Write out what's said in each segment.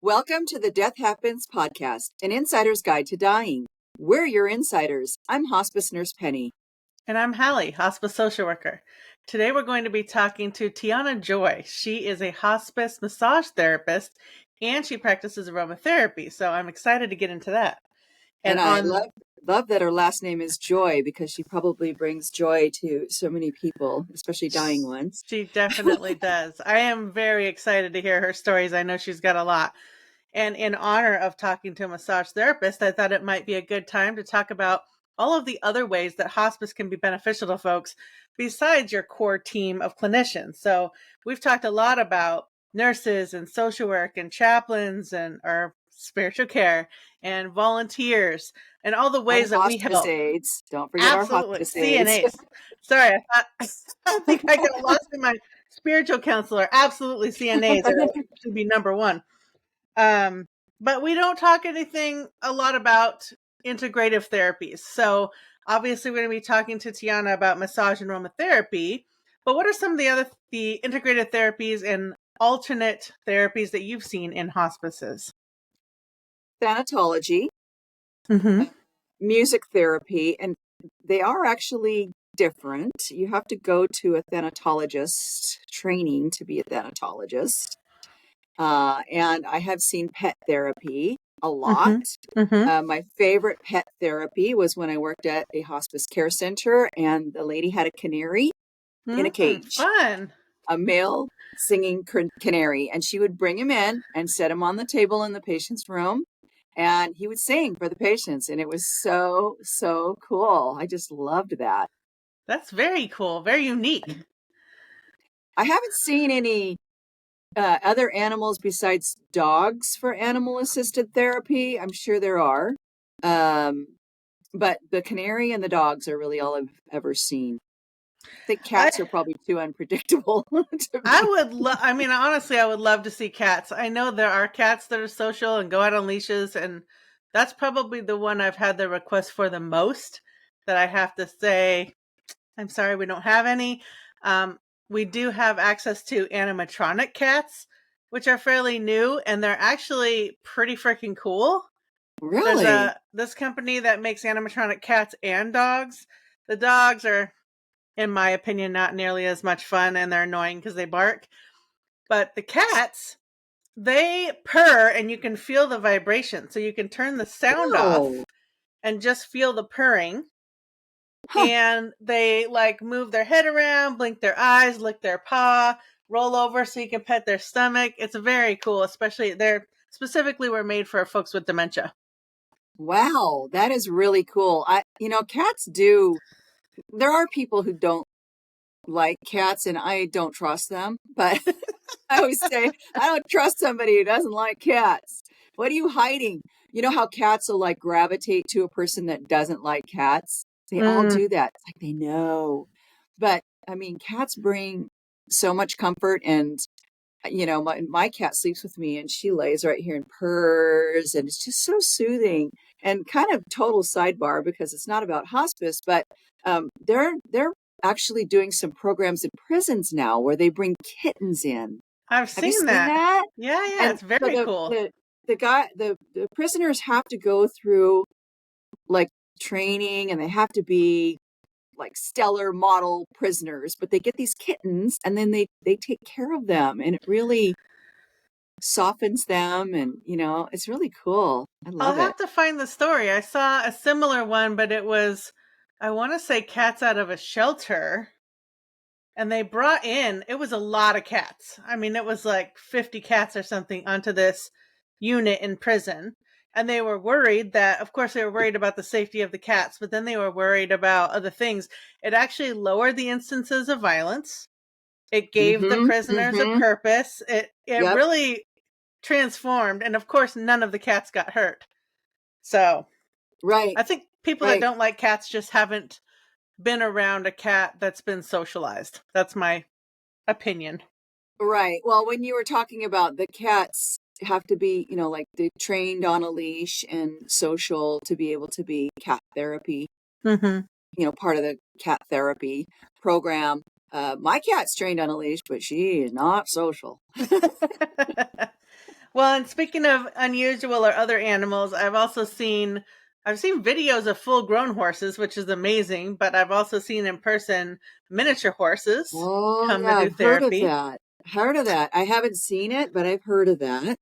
Welcome to the Death Happens podcast, an insider's guide to dying. We're your insiders. I'm hospice nurse Penny. And I'm Halley, Hospice Social Worker. Today we're going to be talking to Tiana Joy. She is a hospice massage therapist and she practices aromatherapy. So I'm excited to get into that. And I love that her last name is Joy because she probably brings joy to so many people, especially dying ones. She definitely does. I am very excited to hear her stories. I know she's got a lot. And in honor of talking to a massage therapist, I thought it might be a good time to talk about all of the other ways that hospice can be beneficial to folks besides your core team of clinicians. So we've talked a lot about nurses and social work and chaplains and our spiritual care and volunteers and all the ways that we help. Aides. Don't forget our hospice aides. CNAs. Sorry, I think I got lost in my spiritual counselor. Absolutely, CNAs should be number one. But we don't talk a lot about integrative therapies. So obviously we're going to be talking to Tiana about massage and aromatherapy, but what are some of the integrated therapies and alternate therapies that you've seen in hospices? Thanatology, music therapy, and they are actually different. You have to go to a thanatologist training to be a thanatologist. And I have seen pet therapy a lot. My favorite pet therapy was when I worked at a hospice care center and the lady had a canary in a cage. Fun. A male singing canary. And she would bring him in and set him on the table in the patient's room. And he would sing for the patients. And it was so, so cool. I just loved that. That's very cool. Very unique. I haven't seen any other animals besides dogs for animal-assisted therapy. I'm sure there are. But the canary and the dogs are really all I've ever seen. I think cats are probably too unpredictable. Honestly, I would love to see cats. I know there are cats that are social and go out on leashes, and that's probably the one I've had the request for the most, that I have to say, I'm sorry, we don't have any. We do have access to animatronic cats, which are fairly new, and they're actually pretty freaking cool. Really? There's this company that makes animatronic cats and dogs. The dogs are, in my opinion, not nearly as much fun, and they're annoying because they bark. But the cats, they purr, and you can feel the vibration. So you can turn the sound off and just feel the purring. And they move their head around, blink their eyes, lick their paw, roll over so you can pet their stomach. It's very cool, especially they're specifically were made for folks with dementia. Wow, that is really cool. Cats do. There are people who don't like cats, and I don't trust them. But I always say I don't trust somebody who doesn't like cats. What are you hiding? You know how cats will gravitate to a person that doesn't like cats? They all do that. It's like they know. But cats bring so much comfort, and my cat sleeps with me and she lays right here and purrs, and it's just so soothing. And kind of total sidebar because it's not about hospice, but they're actually doing some programs in prisons now where they bring kittens in. Have you seen that? Yeah, and it's very cool. The prisoners have to go through training, and they have to be stellar model prisoners, but they get these kittens and then they take care of them, and it really softens them, and it's really cool. I'll have to find the story. I saw a similar one, but it was, I want to say, cats out of a shelter, and they brought in, it was a lot of cats. It was 50 cats or something onto this unit in prison. And they were worried that, of course, they were worried about the safety of the cats, but then they were worried about other things. It actually lowered the instances of violence. It gave the prisoners a purpose. It really transformed. And of course, none of the cats got hurt. So, right. I think people that don't like cats just haven't been around a cat that's been socialized. That's my opinion. Right. Well, when you were talking about the cats have to be, they trained on a leash and social to be able to be cat therapy, part of the cat therapy program. My cat's trained on a leash, but she is not social. Well, and speaking of unusual or other animals, I've seen videos of full grown horses, which is amazing, but I've also seen in person miniature horses Oh, come to yeah, do I've heard of therapy, that. Heard of that. I haven't seen it, but I've heard of that. and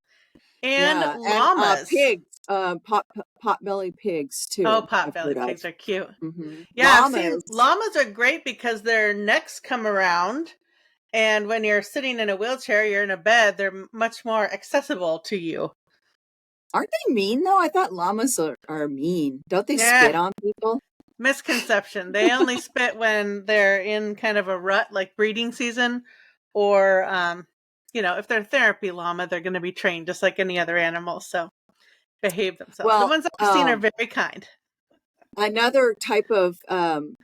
Yeah, and llamas. pigs, pot-bellied pigs Oh, too, I've pot-bellied heard of. pigs are cute. Yeah, I've seen Llamas. llamas are great because their necks come around, and when you're sitting in a wheelchair, you're in a bed, they're much more accessible to you. Aren't they mean though? I thought llamas are mean. Don't they Yeah, spit on people? misconception. They only spit when they're in kind of a rut, like breeding season, or if they're therapy llama, they're going to be trained just like any other animal, so behave themselves. The Well, ones I've seen are very kind. another type of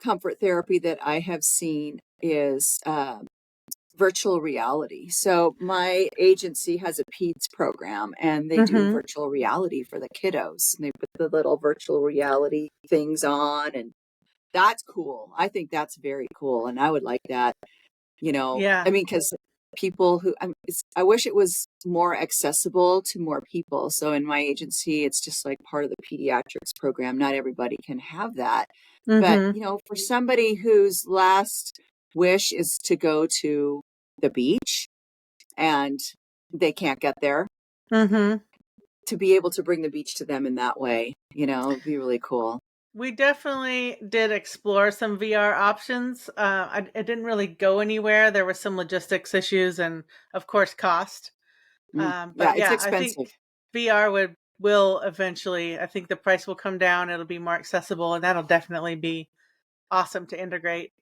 comfort therapy that I have seen is virtual reality. So my agency has a PEDS program and they do Mm-hmm. virtual reality for the kiddos. And they put the little virtual reality things on and that's cool. I think that's very cool. And I would like that, Yeah. I mean, because people who, I wish it was more accessible to more people. So in my agency, it's just like part of the pediatrics program. Not everybody can have that. But, Mm-hmm. for somebody whose last wish is to go to the beach and they can't get there, Mm-hmm. to be able to bring the beach to them in that way, it'd be really cool. We definitely did explore some VR options. It didn't really go anywhere. There were some logistics issues and, of course, cost. Yeah, But it's yeah, I think expensive. VR will eventually. I think the price will come down. It'll be more accessible, and that'll definitely be awesome to integrate.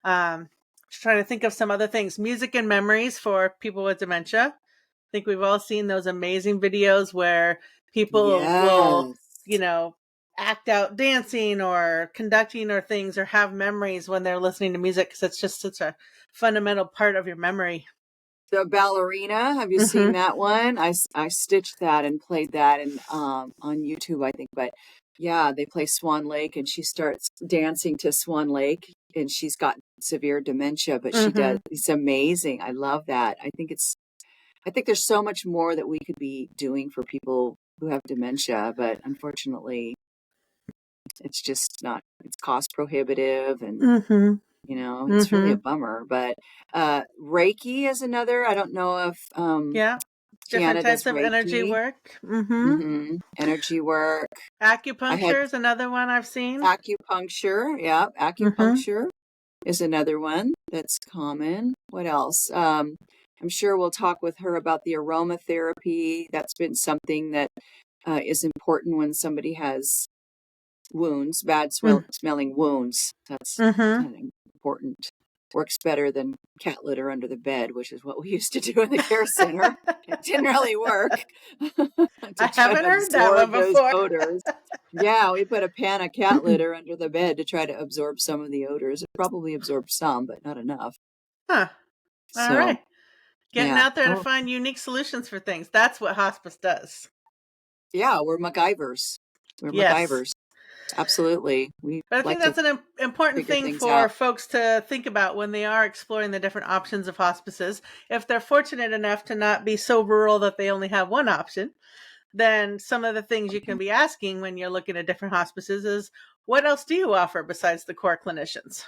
Just trying to think of some other things. Music and memories for people with dementia. I think we've all seen those amazing videos where people will, Yes. you know, act out dancing or conducting or things or have memories when they're listening to music because it's just such a fundamental part of your memory. The ballerina, have you seen Mm-hmm. that one? I stitched that and played that and on YouTube, I think. But yeah, they play Swan Lake and she starts dancing to Swan Lake and she's got severe dementia, but she does. Mm-hmm. It's amazing. I love that. I think there's so much more that we could be doing for people who have dementia, but unfortunately, it's just not. It's cost prohibitive and Mm-hmm. it's really a Mm-hmm. bummer. But Reiki is another. I don't know if Yeah. Different Tiana does types of energy Reiki. work. Mm-hmm. Energy work. I had Acupuncture is another one I've seen. acupuncture. Yeah, Mm-hmm. acupuncture is another one that's common. What else? I'm sure we'll talk with her about the aromatherapy. That's been something that is important when somebody has wounds, smelling wounds. That's Mm-hmm. kind of important. Works better than cat litter under the bed, which is what we used to do in the care center. It didn't really work to I try haven't to heard that one absorb those before. odors. Yeah, we put a pan of cat litter under the bed to try to absorb some of the odors. It probably absorbed some, but not enough. Huh. All So, right. Getting yeah. out there to Oh, find unique solutions for things. That's what hospice does. yeah, we're MacGyvers. We're Yes. MacGyvers. Absolutely. We But I think like to that's an important figure thing things for out. folks to think about when they are exploring the different options of hospices. If they're fortunate enough to not be so rural that they only have one option, then some of the things you can be asking when you're looking at different hospices is what else do you offer besides the core clinicians?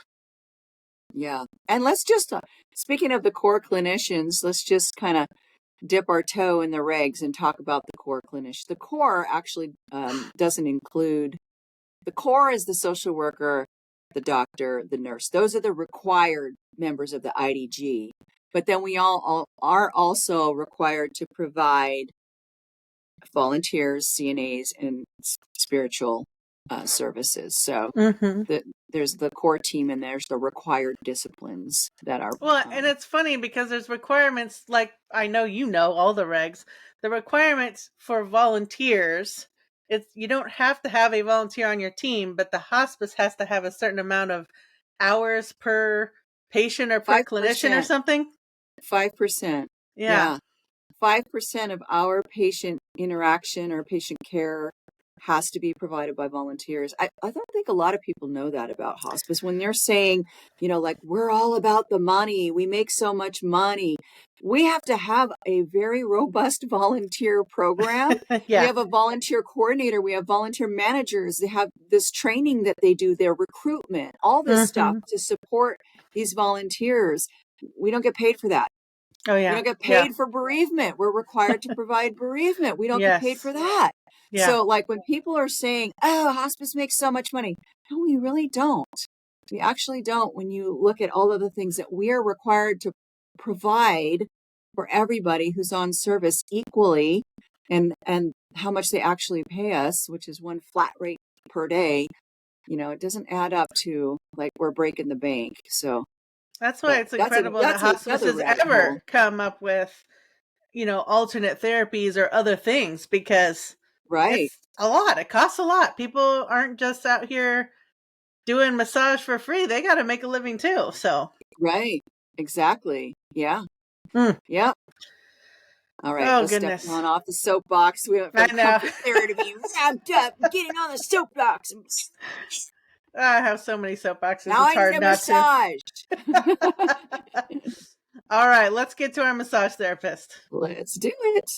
Yeah. And let's just, speaking of the core clinicians, let's just kind of dip our toe in the regs and talk about the core clinician. The core actually doesn't include, the core is the social worker, the doctor, the nurse. Those are the required members of the IDG. But then we all are also required to provide volunteers, CNAs, and spiritual services. So Mm-hmm. there's the core team and there's the required disciplines that are Well, and it's funny because there's requirements like I know you know all the regs. The requirements for volunteers, it's you don't have to have a volunteer on your team, but the hospice has to have a certain amount of hours per patient or per clinician or 5%. something. 5%. Yeah. Yeah. 5% of our patient interaction or patient care has to be provided by volunteers. I don't think a lot of people know that about hospice. When they're saying, like, we're all about the money, we make so much money. we have to have a very robust volunteer program. We Yeah. have a volunteer coordinator. We have volunteer managers. They have this training that they do, their recruitment, all this stuff to support these volunteers. We don't get paid for that. Oh, We yeah. don't get Yeah. paid for bereavement. We're required to provide bereavement. We don't get paid Yes. for that. Yeah. So like when people are saying, oh, hospice makes so much money. No, we really don't. We actually don't when you look at all of the things that we are required to provide for everybody who's on service equally and how much they actually pay us, which is one flat rate per day. You know, it doesn't add up to like we're breaking the bank. So That's why but it's incredible that that's hospice another has rabbit hole. ever come up with, alternate therapies or other things, because Right. it's a lot. It costs a lot. People aren't just out here doing massage for free. They got to make a living too. So, Right. Exactly. Yeah. mm. Yep. All right. Oh Let's step goodness. on off the soapbox. We went I from know. comfort therapy ramped up, getting on the soapbox. I have so many soapboxes. Now It's I need hard a not to. massage. All right, let's get to our massage therapist. Let's do it.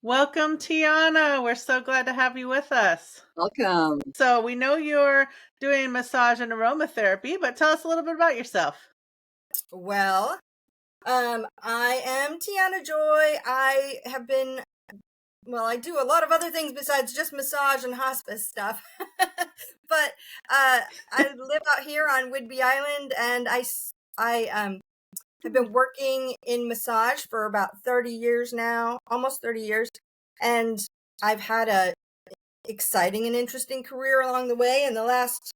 Welcome, Tiana. We're so glad to have you with us. Welcome. So, we know you're doing massage and aromatherapy, but tell us a little bit about yourself. Well, I am Tiana Joy. I have been, I do a lot of other things besides just massage and hospice stuff. But I live out here on Whidbey Island, and I have been working in massage for about 30 years now, almost 30 years. And I've had a exciting and interesting career along the way. In the last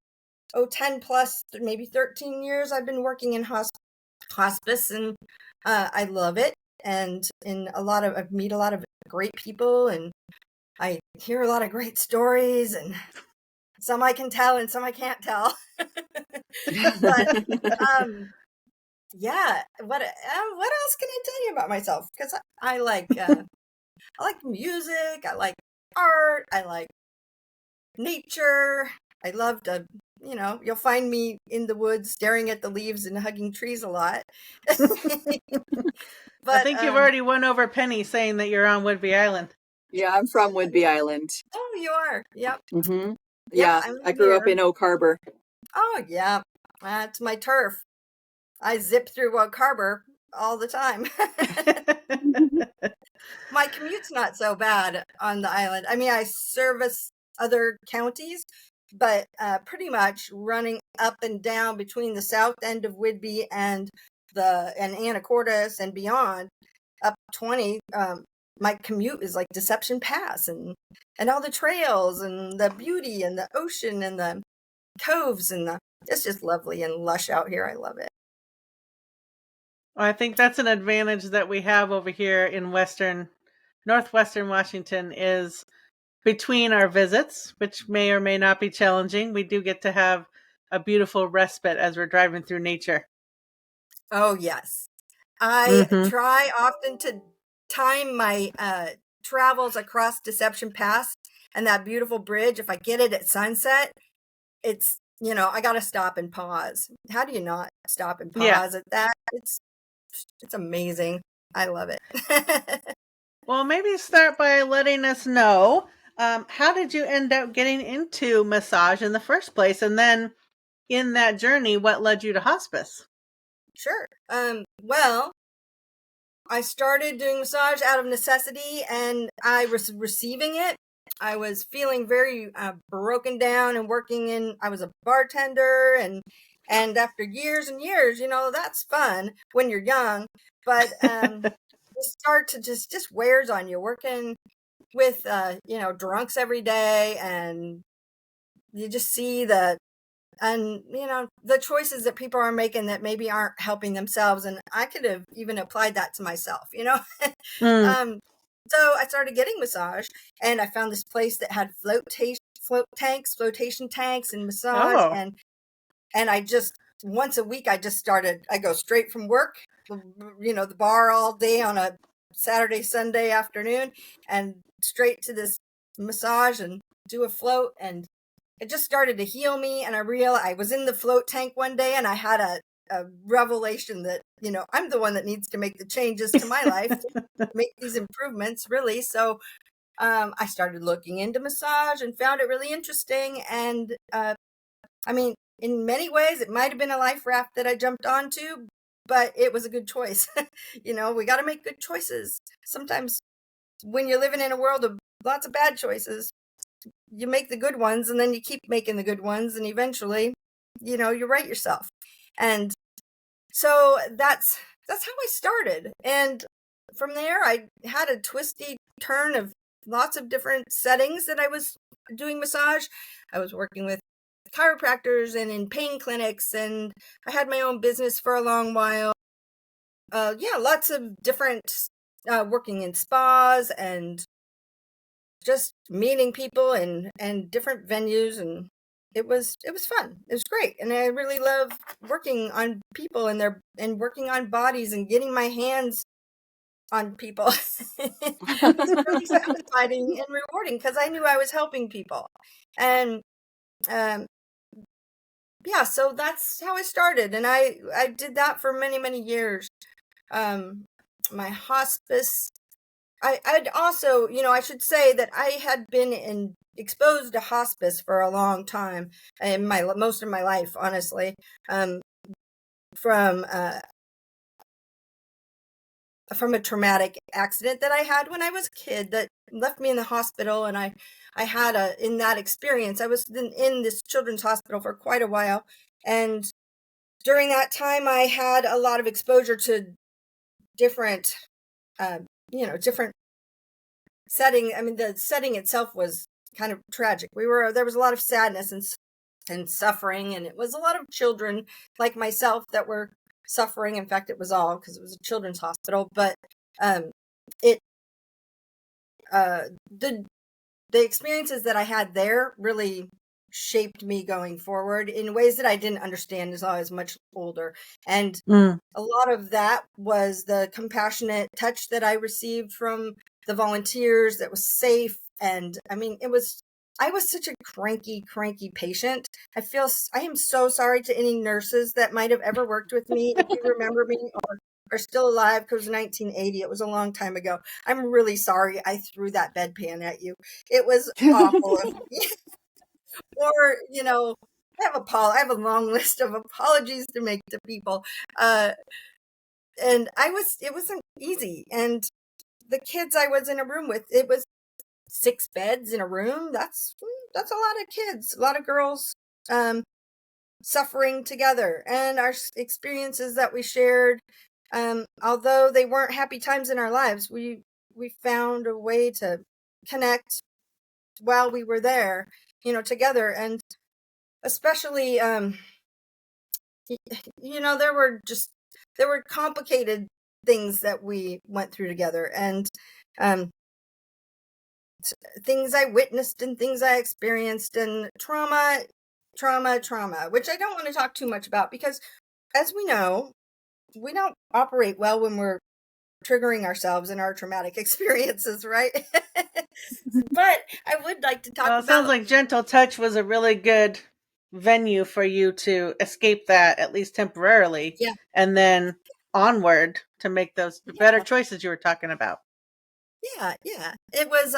10 plus, maybe 13 years, I've been working in hospice, and I love it. And I meet a lot of great people, and I hear a lot of great stories, and some I can tell and some I can't tell. But yeah, what else can I tell you about myself? Because I like music, I like art, I like nature. I love to, you'll find me in the woods staring at the leaves and hugging trees a lot. I But think you've already won over Penny saying that you're on Whidbey Island. Yeah, I'm from Whidbey Island. Oh, you are. Yep. Mm-hmm. Yeah, Yeah, I grew up in Oak Harbor. Oh, yeah. That's my turf. I zip through Oak Harbor all the time. My commute's not so bad on the island. I mean, I service other counties, but pretty much running up and down between the south end of Whidbey and Anacortes and beyond, up 20. My commute is like Deception Pass and all the trails and the beauty and the ocean and the coves and it's just lovely and lush out here. I love it. I think that's an advantage that we have over here in northwestern Washington, is between our visits, which may or may not be challenging, we do get to have a beautiful respite as we're driving through nature. Oh, yes. I try often to time my travels across Deception Pass and that beautiful bridge. If I get it at sunset, it's, I got to stop and pause. How do you not stop and pause at that? It's amazing. I love it. Well, maybe start by letting us know, how did you end up getting into massage in the first place? And then in that journey, what led you to hospice? Sure. Well, I started doing massage out of necessity, and I was receiving it. I was feeling very broken down and I was a bartender, and after years and years, that's fun when you're young, but you start to just wears on you, working with drunks every day, and you just see the choices that people are making that maybe aren't helping themselves, and I could have even applied that to myself. So I started getting massage, and I found this place that had flotation tanks and massage, and I just once a week I go straight from work, the bar all day on a Saturday, Sunday afternoon, and straight to this massage and do a float, and it just started to heal me. And I was in the float tank one day, and I had a revelation that, I'm the one that needs to make the changes to my life to make these improvements, really. So I started looking into massage and found it really interesting. And I mean, in many ways, it might have been a life raft that I jumped onto, but it was a good choice. We got to make good choices. Sometimes when you're living in a world of lots of bad choices, you make the good ones, and then you keep making the good ones, and eventually, you right yourself. And so that's how I started. And from there, I had a twisty turn of lots of different settings that I was doing massage. I was working with chiropractors and in pain clinics, and I had my own business for a long while. Lots of different working in spas and just meeting people and different venues, and it was fun. It was great, and I really love working on people and working on bodies and getting my hands on people. It's really satisfying and rewarding because I knew I was helping people. And um, so that's how I started, and I did that for many, many years. My hospice, I'd also, I should say that I had been exposed to hospice for a long time in most of my life, honestly, from a traumatic accident that I had when I was a kid that left me in the hospital. And I had in that experience, I was in this children's hospital for quite a while. And during that time, I had a lot of exposure to different, different setting. I mean, the setting itself was kind of tragic. There was a lot of sadness and suffering, and it was a lot of children like myself that were suffering. In fact, it was all because it was a children's hospital. But it the experiences that I had there really shaped me going forward in ways that I didn't understand as I was much older. And a lot of that was the compassionate touch that I received from the volunteers that was safe. And I mean, I was such a cranky patient. I am so sorry to any nurses that might have ever worked with me. If you remember me or are still alive, because it was 1980. It was a long time ago. I'm really sorry I threw that bedpan at you. It was awful of me. Or, I have a long list of apologies to make to people. And it wasn't easy. And the kids I was in a room with, it was 6 beds in a room. That's a lot of kids, a lot of girls, suffering together, and our experiences that we shared. Although they weren't happy times in our lives, we found a way to connect while we were there, together. And especially, there were complicated things that we went through together, and things I witnessed and things I experienced, and trauma, which I don't want to talk too much about because, as we know, we don't operate well when we're triggering ourselves in our traumatic experiences, right? But I would like to talk It sounds like Gentle Touch was a really good venue for you to escape that, at least temporarily, and then onward to make those better choices you were talking about. Yeah. It was,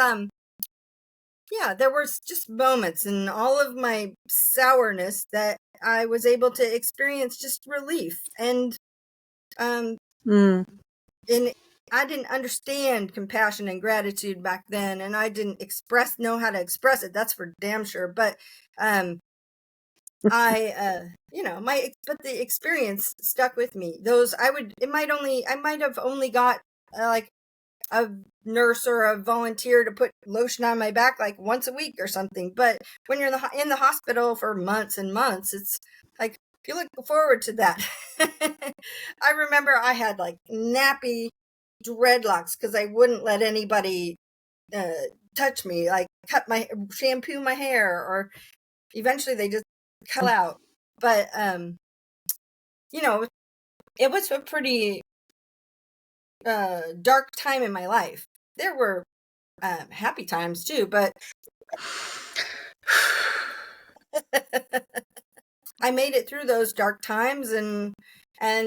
there were just moments in all of my sourness that I was able to experience just relief. And, and I didn't understand compassion and gratitude back then, and I didn't know how to express it. That's for damn sure. But, but the experience stuck with me. I might have only got like a nurse or a volunteer to put lotion on my back like once a week or something. But when you're in the hospital for months and months, it's like you look forward to that. I remember I had like nappy dreadlocks because I wouldn't let anybody touch me, like shampoo my hair, or eventually they just cut out. But it was a pretty dark time in my life. There were happy times too, but I made it through those dark times and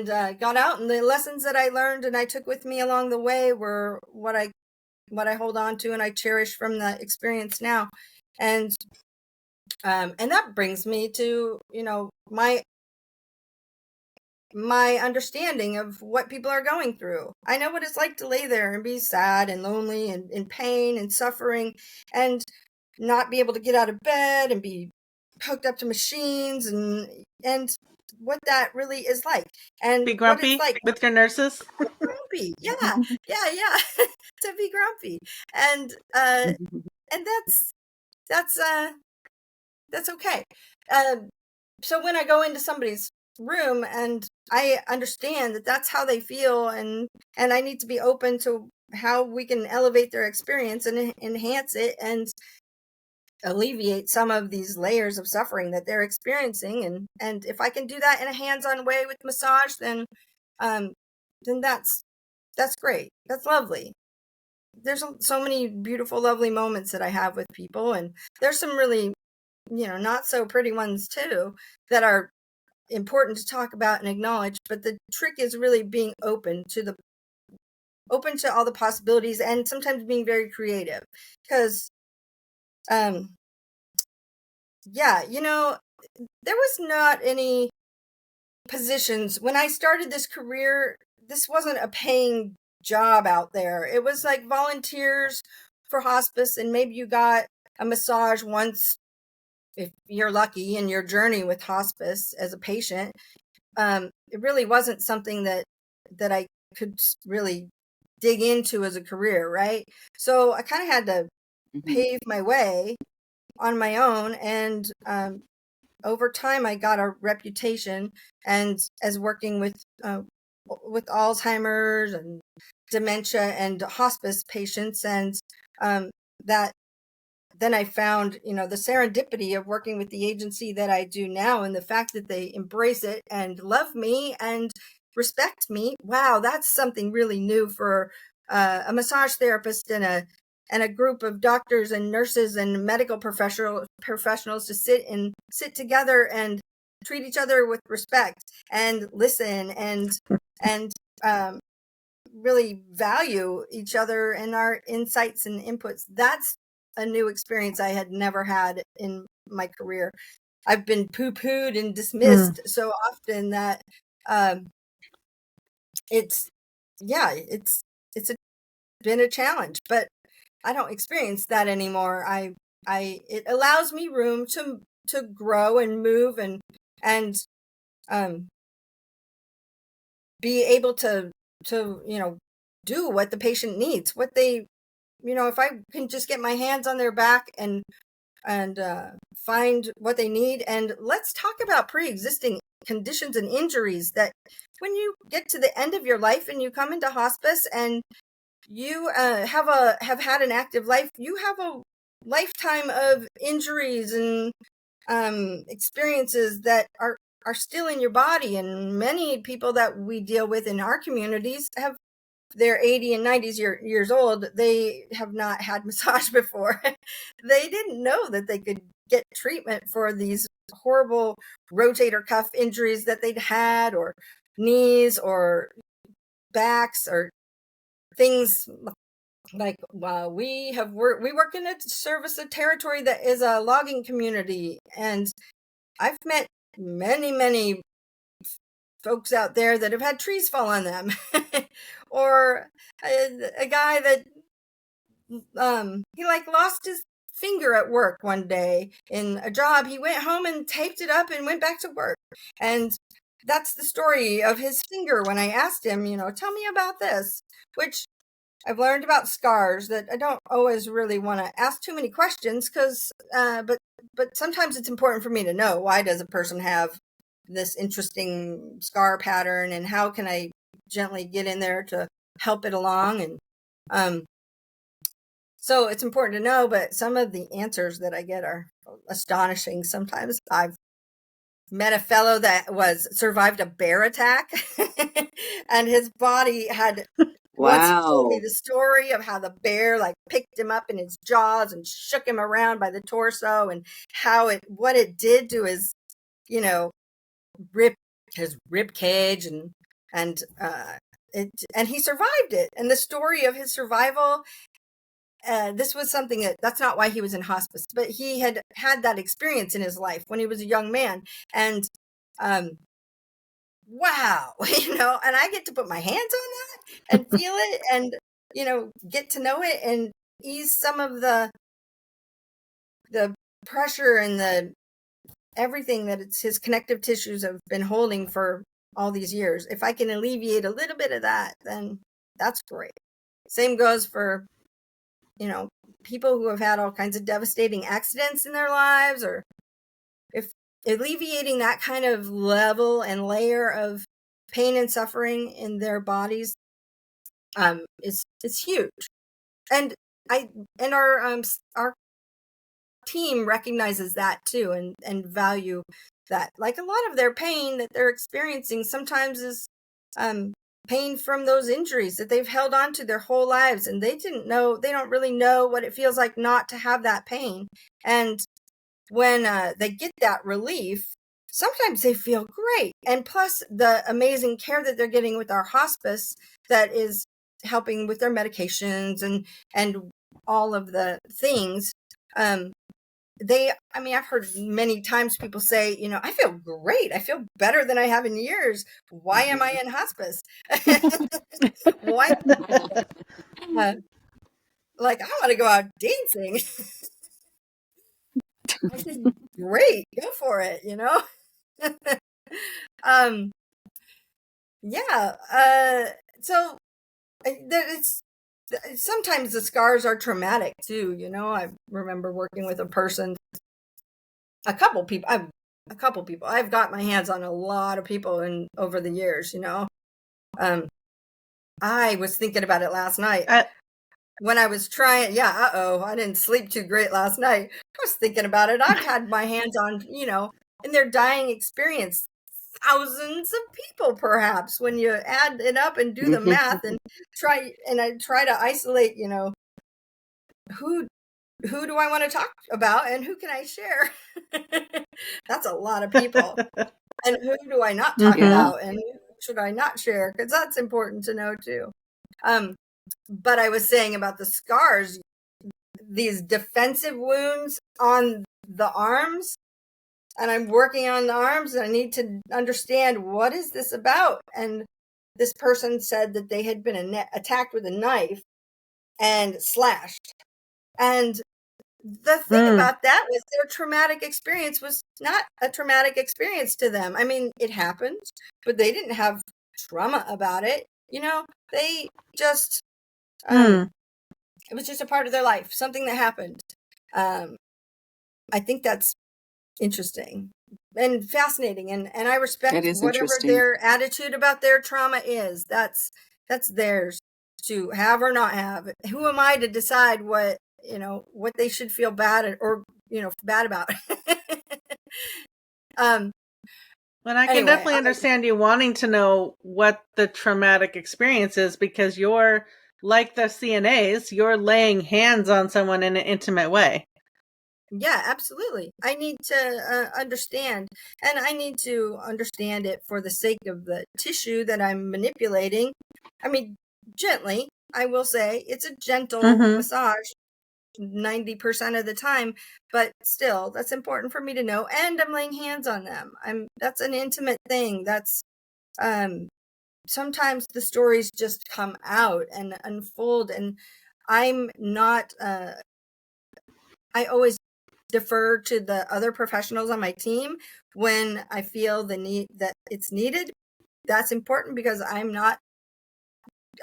got out, and the lessons that I learned and I took with me along the way were what I hold on to and I cherish from the experience now. And that brings me to, my understanding of what people are going through. I know what it's like to lay there and be sad and lonely and in pain and suffering and not be able to get out of bed and be hooked up to machines and what that really is like and Be what it's grumpy like with your nurses. grumpy. Yeah. To be grumpy. And that's okay. So when I go into somebody's room and I understand that that's how they feel and I need to be open to how we can elevate their experience and enhance it and alleviate some of these layers of suffering that they're experiencing, and if I can do that in a hands-on way with massage, then that's great. That's lovely. There's so many beautiful, lovely moments that I have with people, and there's some really, not so pretty ones too that are important to talk about and acknowledge. But the trick is really being open to all the possibilities, and sometimes being very creative, because yeah, there was not any positions when I started this career. This wasn't a paying job out there. It was like volunteers for hospice, and maybe you got a massage once if you're lucky in your journey with hospice as a patient. It really wasn't something that I could really dig into as a career, right? So I kind of had to pave my way on my own, and over time I got a reputation and as working with Alzheimer's and dementia and hospice patients, and that then I found, the serendipity of working with the agency that I do now, and the fact that they embrace it and love me and respect me. Wow, that's something really new for a massage therapist and a group of doctors and nurses and medical professionals to sit together and treat each other with respect and listen and really value each other and our insights and inputs. That's a new experience I had never had in my career. I've been poo-pooed and dismissed so often that it's been a challenge, but I don't experience that anymore. It allows me room to grow and move and be able to do what the patient needs, what they, if I can just get my hands on their back and find what they need. And let's talk about pre-existing conditions and injuries that when you get to the end of your life and you come into hospice and you have had an active life, you have a lifetime of injuries and experiences that are still in your body. And many people that we deal with in our communities they're 80 and 90s years old. They have not had massage before. They didn't know that they could get treatment for these horrible rotator cuff injuries that they'd had, or knees or backs or things like we work in a service, a territory that is a logging community, and I've met many folks out there that have had trees fall on them or a guy that he lost his finger at work one day in a job. He went home and taped it up and went back to work, and that's the story of his finger. When I asked him, tell me about this, which I've learned about scars that I don't always really want to ask too many questions, because but sometimes it's important for me to know, why does a person have this interesting scar pattern, and how can I gently get in there to help it along? And so it's important to know, but some of the answers that I get are astonishing. Sometimes I've met a fellow that survived a bear attack and his body Once he told me Wow. the story of how the bear like picked him up in its jaws and shook him around by the torso, and what it did to his, you know, his rib cage, and and he survived it. And the story of his survival, this was something that's not why he was in hospice, but he had that experience in his life when he was a young man. And wow, and I get to put my hands on that and feel it, and get to know it and ease some of the pressure and the everything that his connective tissues have been holding for all these years. If I can alleviate a little bit of that, then that's great. Same goes for people who have had all kinds of devastating accidents in their lives, or if alleviating that kind of level and layer of pain and suffering in their bodies is huge. And our team recognizes that too, and value that. Like, a lot of their pain that they're experiencing sometimes is pain from those injuries that they've held on to their whole lives, and they don't really know what it feels like not to have that pain. And when they get that relief, sometimes they feel great. And plus the amazing care that they're getting with our hospice, that is helping with their medications and all of the things. I've heard many times people say, I feel great. I feel better than I have in years. Why am I in hospice? Why? Like, I want to go out dancing. I said, great, go for it, yeah. So it's sometimes the scars are traumatic too. I remember working with a couple people. I've got my hands on a lot of people over the years. I was thinking about it last night when I was trying. Yeah, I didn't sleep too great last night. I was thinking about it. I've had my hands on, in their dying experience, thousands of people, perhaps, when you add it up and do the math and I try to isolate, who do I want to talk about and who can I share? That's a lot of people. And who do I not talk about, and who should I not share? Because that's important to know too. But I was saying about the scars, these defensive wounds on the arms, and I'm working on the arms, and I need to understand, what is this about? And this person said that they had been attacked with a knife and slashed. And the thing about that was their traumatic experience was not a traumatic experience to them. I mean, it happens, but they didn't have trauma about it. They just, it was just a part of their life, something that happened. I think that's interesting and fascinating, and I respect whatever their attitude about their trauma is. That's theirs to have or not have. Who am I to decide what they should feel bad or bad about? But I can definitely understand you wanting to know what the traumatic experience is, because you're like the CNAs, you're laying hands on someone in an intimate way. Yeah, absolutely. I need to understand, and I need to understand it for the sake of the tissue that I'm manipulating. I mean, gently, I will say it's a gentle massage 90% of the time, but still, that's important for me to know. And I'm laying hands on them. That's an intimate thing. That's sometimes the stories just come out and unfold, and I'm not. I always defer to the other professionals on my team when I feel the need that it's needed. That's important, because I'm not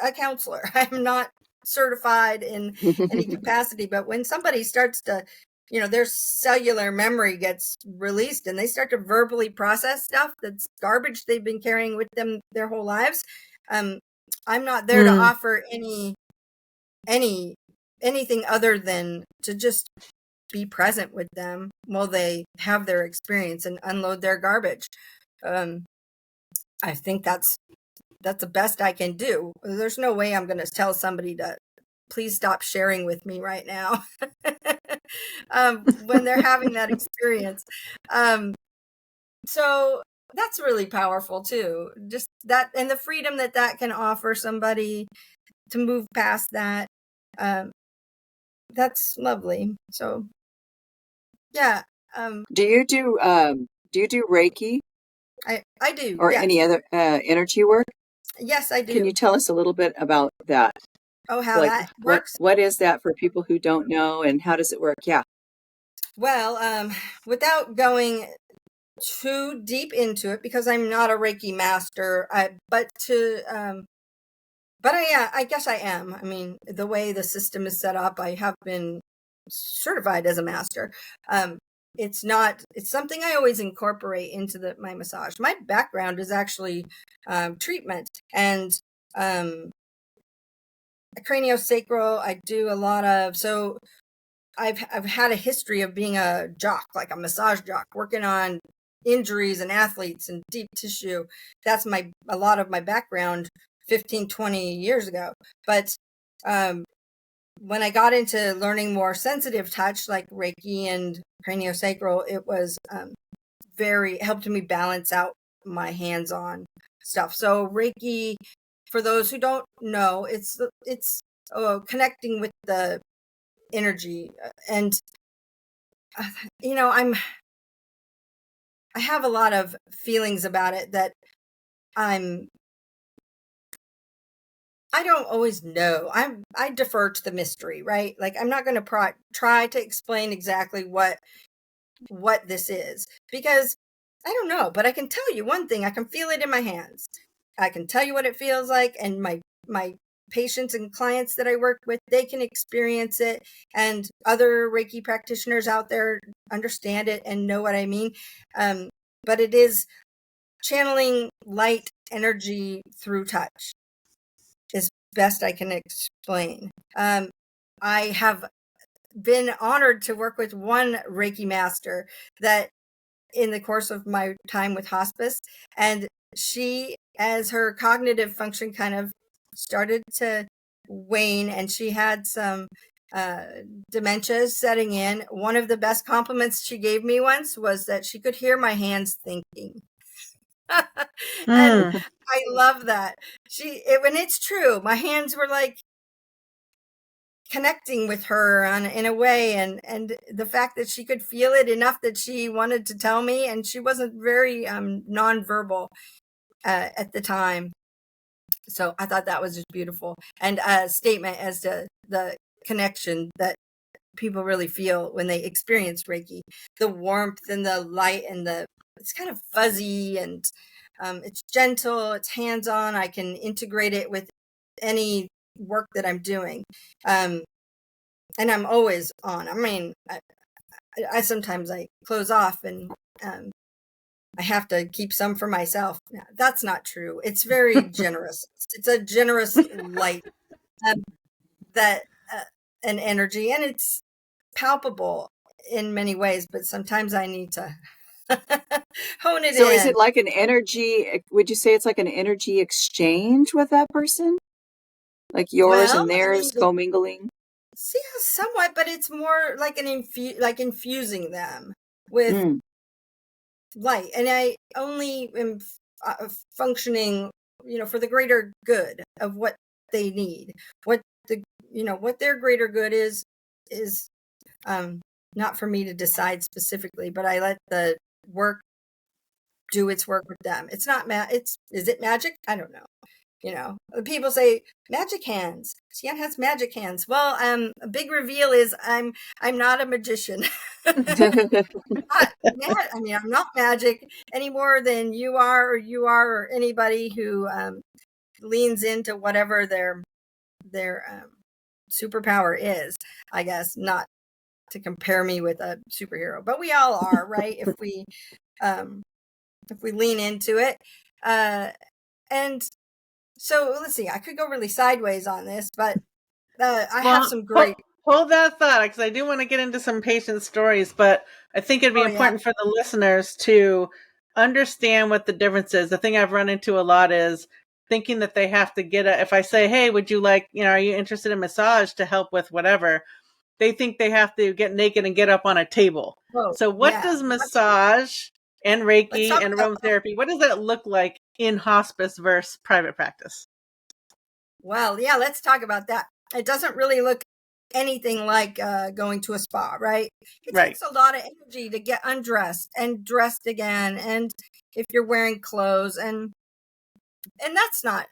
a counselor. I'm not certified in any capacity. But when somebody starts to, their cellular memory gets released and they start to verbally process stuff that's garbage they've been carrying with them their whole lives, I'm not there to offer anything other than to just be present with them while they have their experience and unload their garbage. I think that's that's the best I can do. There's no way I'm going to tell somebody to please stop sharing with me right now when they're having that experience. So that's really powerful too. Just that, and the freedom that that can offer somebody to move past that. That's lovely. So yeah. Do you do Reiki I do. or Yes. any other energy work? Yes, I do. Can you tell us a little bit about that? Oh, how that works? What is that for people who don't know, and how does it work? Yeah. Well, without going too deep into it, because I'm not a Reiki master, but I guess I am. I mean, the way the system is set up, I have been certified as a master. It's something I always incorporate into my massage. My background is actually treatment and craniosacral. I do a lot of, so I've had a history of being a jock, like a massage jock, working on injuries and athletes and deep tissue. That's a lot of my background 15, 20 years ago. But when I got into learning more sensitive touch, like Reiki and craniosacral, it was helped me balance out my hands-on stuff. So Reiki, for those who don't know, it's connecting with the energy, and I have a lot of feelings about it that I don't always know. I defer to the mystery, right? Like, I'm not going to try to explain exactly what this is, because I don't know, but I can tell you one thing. I can feel it in my hands. I can tell you what it feels like, and my patients and clients that I work with, they can experience it, and other Reiki practitioners out there understand it and know what I mean. But it is channeling light energy through touch, is best I can explain. I have been honored to work with one Reiki master that in the course of my time with hospice, and she, as her cognitive function kind of started to wane and she had some dementia setting in, one of the best compliments she gave me once was that she could hear my hands thinking. And I love that. When it's true, my hands were like connecting with her in a way, and the fact that she could feel it enough that she wanted to tell me, and she wasn't very nonverbal at the time. So I thought that was just beautiful, and a statement as to the connection that people really feel when they experience Reiki, the warmth and the light, and it's kind of fuzzy, and it's gentle, it's hands-on. I can integrate it with any work that I'm doing. And I'm always on. I mean, I sometimes I close off, and I have to keep some for myself. No, that's not true. It's very generous. It's a generous light, that an energy, and it's palpable in many ways, but sometimes I need to hone it in. So is it like an energy, would you say it's like an energy exchange with that person? Like yours and theirs commingling? Yeah, somewhat, but it's more like infusing them with light. And I only am functioning, for the greater good of what they need. What their greater good is not for me to decide specifically, but I let the work do its work with them. It's not is it magic? I don't know. People say magic hands. Tiana has magic hands. Well, a big reveal is I'm not a magician. I'm not magic any more than you are, or anybody who leans into whatever their superpower is. I guess, not to compare me with a superhero, but we all are, right? If we lean into it, and so let's see. I could go really sideways on this, but I have some great. Hold that thought, because I do want to get into some patient stories, but I think it'd be important for the listeners to understand what the difference is. The thing I've run into a lot is thinking that they have to if I say, hey, would you like, are you interested in massage to help with whatever? They think they have to get naked and get up on a table. Oh, So what yeah. does massage and Let's Reiki talk and about that. aromatherapy, what does that look like in hospice versus private practice? Well, yeah, let's talk about that. It doesn't really look anything like going to a spa, right? It Right. takes a lot of energy to get undressed and dressed again, and if you're wearing clothes, and that's not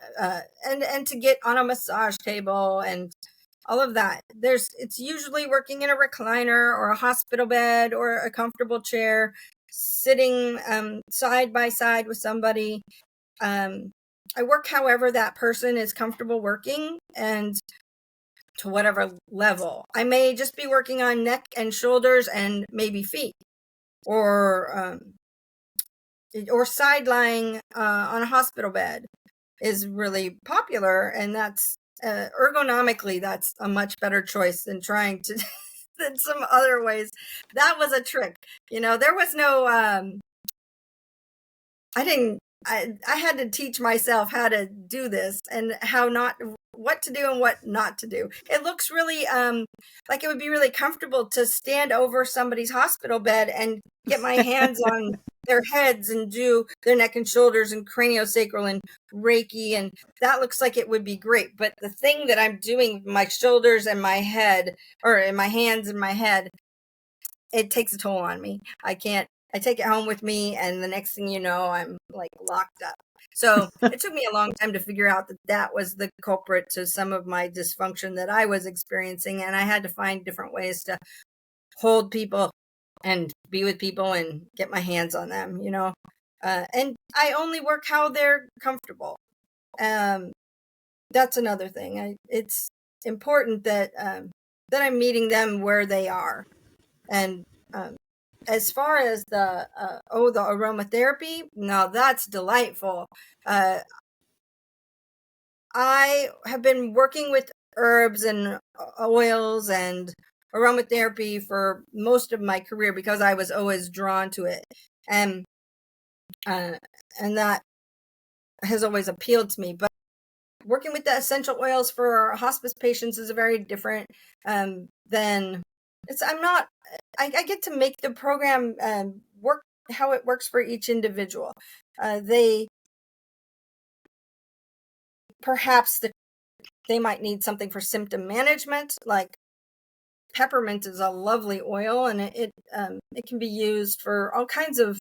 and to get on a massage table and all of that. It's usually working in a recliner or a hospital bed or a comfortable chair, sitting side by side with somebody. I work however that person is comfortable working, and to whatever level. I may just be working on neck and shoulders and maybe feet, or side lying on a hospital bed is really popular, and that's ergonomically that's a much better choice than trying to than some other ways. That was a trick. There was no I had to teach myself how to do this and what to do and what not to do. It looks really like it would be really comfortable to stand over somebody's hospital bed and get my hands on their heads and do their neck and shoulders and craniosacral and Reiki, and that looks like it would be great. But the thing that I'm doing, my shoulders and my head, or in my hands and my head, it takes a toll on me. I take it home with me, and the next thing you know, I'm like locked up. So it took me a long time to figure out that was the culprit to some of my dysfunction that I was experiencing. And I had to find different ways to hold people and be with people and get my hands on them, and I only work how they're comfortable. That's another thing. It's important that I'm meeting them where they are. And as far as the aromatherapy, no, that's delightful. I have been working with herbs and oils and aromatherapy for most of my career because I was always drawn to it, and that has always appealed to me. But working with the essential oils for hospice patients is a very different than it's. I get to make the program work how it works for each individual. They perhaps they might need something for symptom management, like peppermint is a lovely oil, and it can be used for all kinds of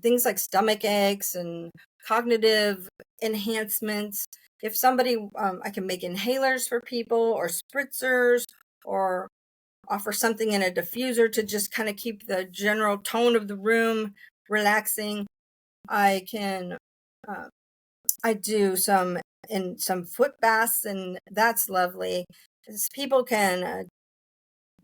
things like stomach aches and cognitive enhancements. If somebody, I can make inhalers for people, or spritzers, or offer something in a diffuser to just kind of keep the general tone of the room relaxing. I can, I do some foot baths, and that's lovely. People can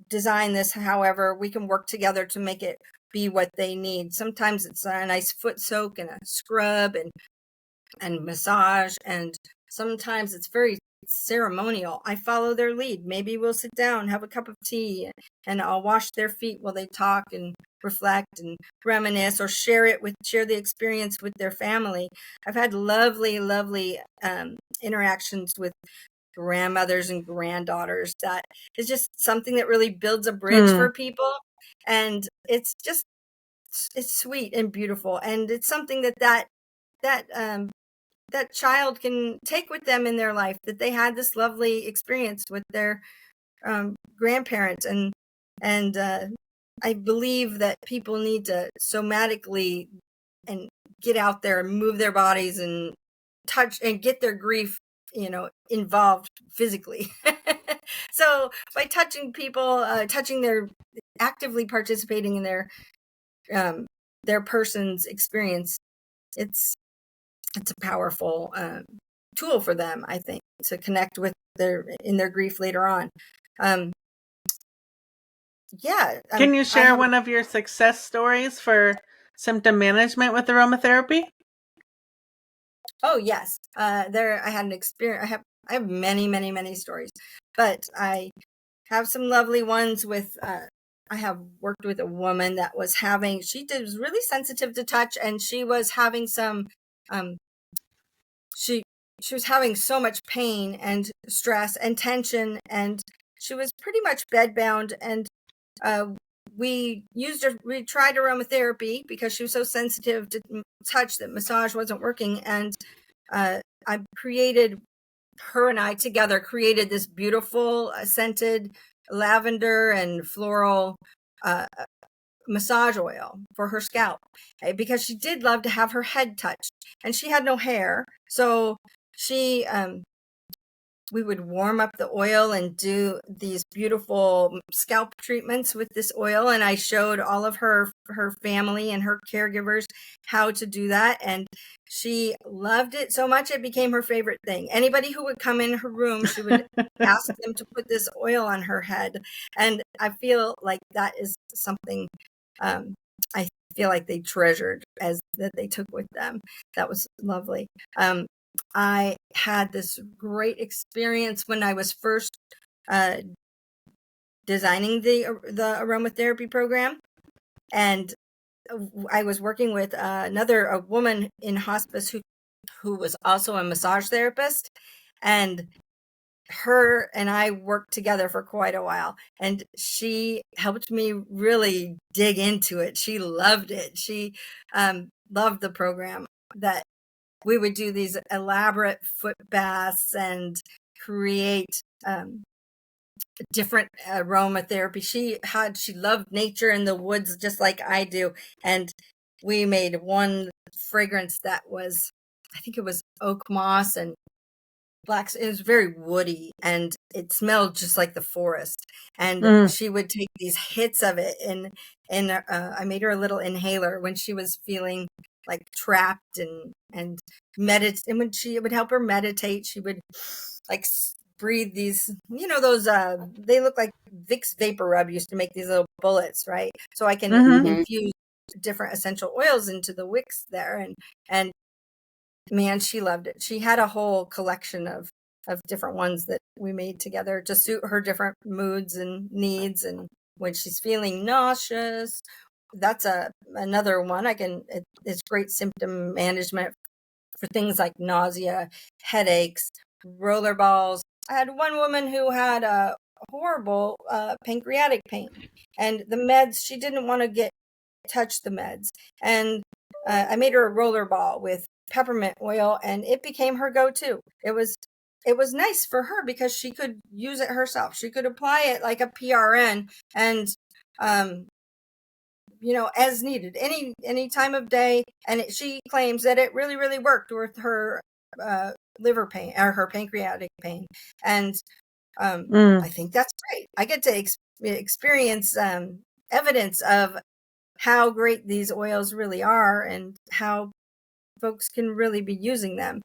design this however we can work together to make it be what they need. Sometimes it's a nice foot soak and a scrub and massage, and sometimes it's very ceremonial. I follow their lead. Maybe we'll sit down, have a cup of tea, and I'll wash their feet while they talk and reflect and reminisce, or share the experience with their family. I've had lovely interactions with grandmothers and granddaughters. That is just something that really builds a bridge for people, and it's sweet and beautiful, and it's something that child can take with them in their life, that they had this lovely experience with their grandparents. And I believe that people need to somatically and get out there and move their bodies and touch and get their grief involved physically. So by touching people, actively participating in their person's experience, it's a powerful tool for them, I think, to connect with in their grief later on. Can you share one of your success stories for symptom management with aromatherapy? Oh yes, I had an experience. I have many stories, but I have some lovely ones with. I have worked with a woman that was was really sensitive to touch, and she was having some she was having so much pain and stress and tension, and she was pretty much bedbound. And we tried aromatherapy because she was so sensitive to touch that massage wasn't working. And I created, her and I together created this beautiful scented lavender and floral massage oil for her scalp, because she did love to have her head touched, and she had no hair. So she we would warm up the oil and do these beautiful scalp treatments with this oil. And I showed all of her family and her caregivers how to do that. And she loved it so much, it became her favorite thing. Anybody who would come in her room, she would ask them to put this oil on her head. And I feel like that is something I feel like they treasured, as that they took with them. That was lovely. I had this great experience when I was first designing the aromatherapy program, and I was working with a woman in hospice who was also a massage therapist, and her and I worked together for quite a while, and she helped me really dig into it. She loved it. She loved the program, that we would do these elaborate foot baths and create different aromatherapy. She loved nature and the woods just like I do. And we made one fragrance that was, I think it was oak moss and it was very woody, and it smelled just like the forest. And she would take these hits of it, and I made her a little inhaler when she was feeling like trapped and meditate. And when she would help her meditate, she would like breathe these, those they look like Vicks Vapor Rub used to make these little bullets, right? So I can infuse different essential oils into the wicks there, and man, she loved it. She had a whole collection of different ones that we made together to suit her different moods and needs. And when she's feeling nauseous, that's another one. It's great symptom management for things like nausea, headaches, roller balls. I had one woman who had a horrible pancreatic pain, and the meds, she didn't want to touch the meds. And I made her a roller ball with peppermint oil, and it became her go-to. It was nice for her because she could use it herself. She could apply it like a PRN, and as needed, any time of day. And she claims that it really, really worked with her liver pain or her pancreatic pain. And I think that's great. I get to experience evidence of how great these oils really are and how folks can really be using them.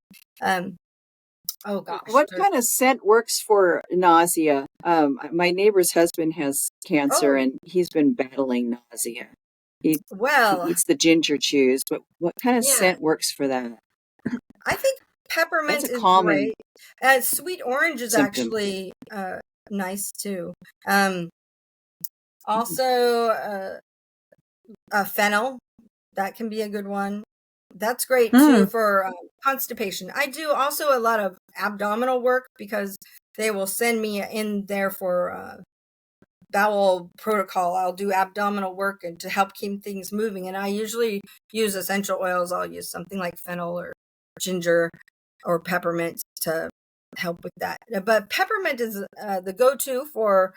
Oh gosh. What kind of scent works for nausea? My neighbor's husband has cancer and he's been battling nausea. He eats the ginger chews, but what kind of scent works for that? I think peppermint is common great. Sweet orange is symptom. actually nice too. Also, fennel, that can be a good one. That's great too for constipation. I do also a lot of abdominal work because they will send me in there for bowel protocol. I'll do abdominal work and to help keep things moving. And I usually use essential oils. I'll use something like fennel or ginger or peppermint to help with that. But peppermint is the go-to for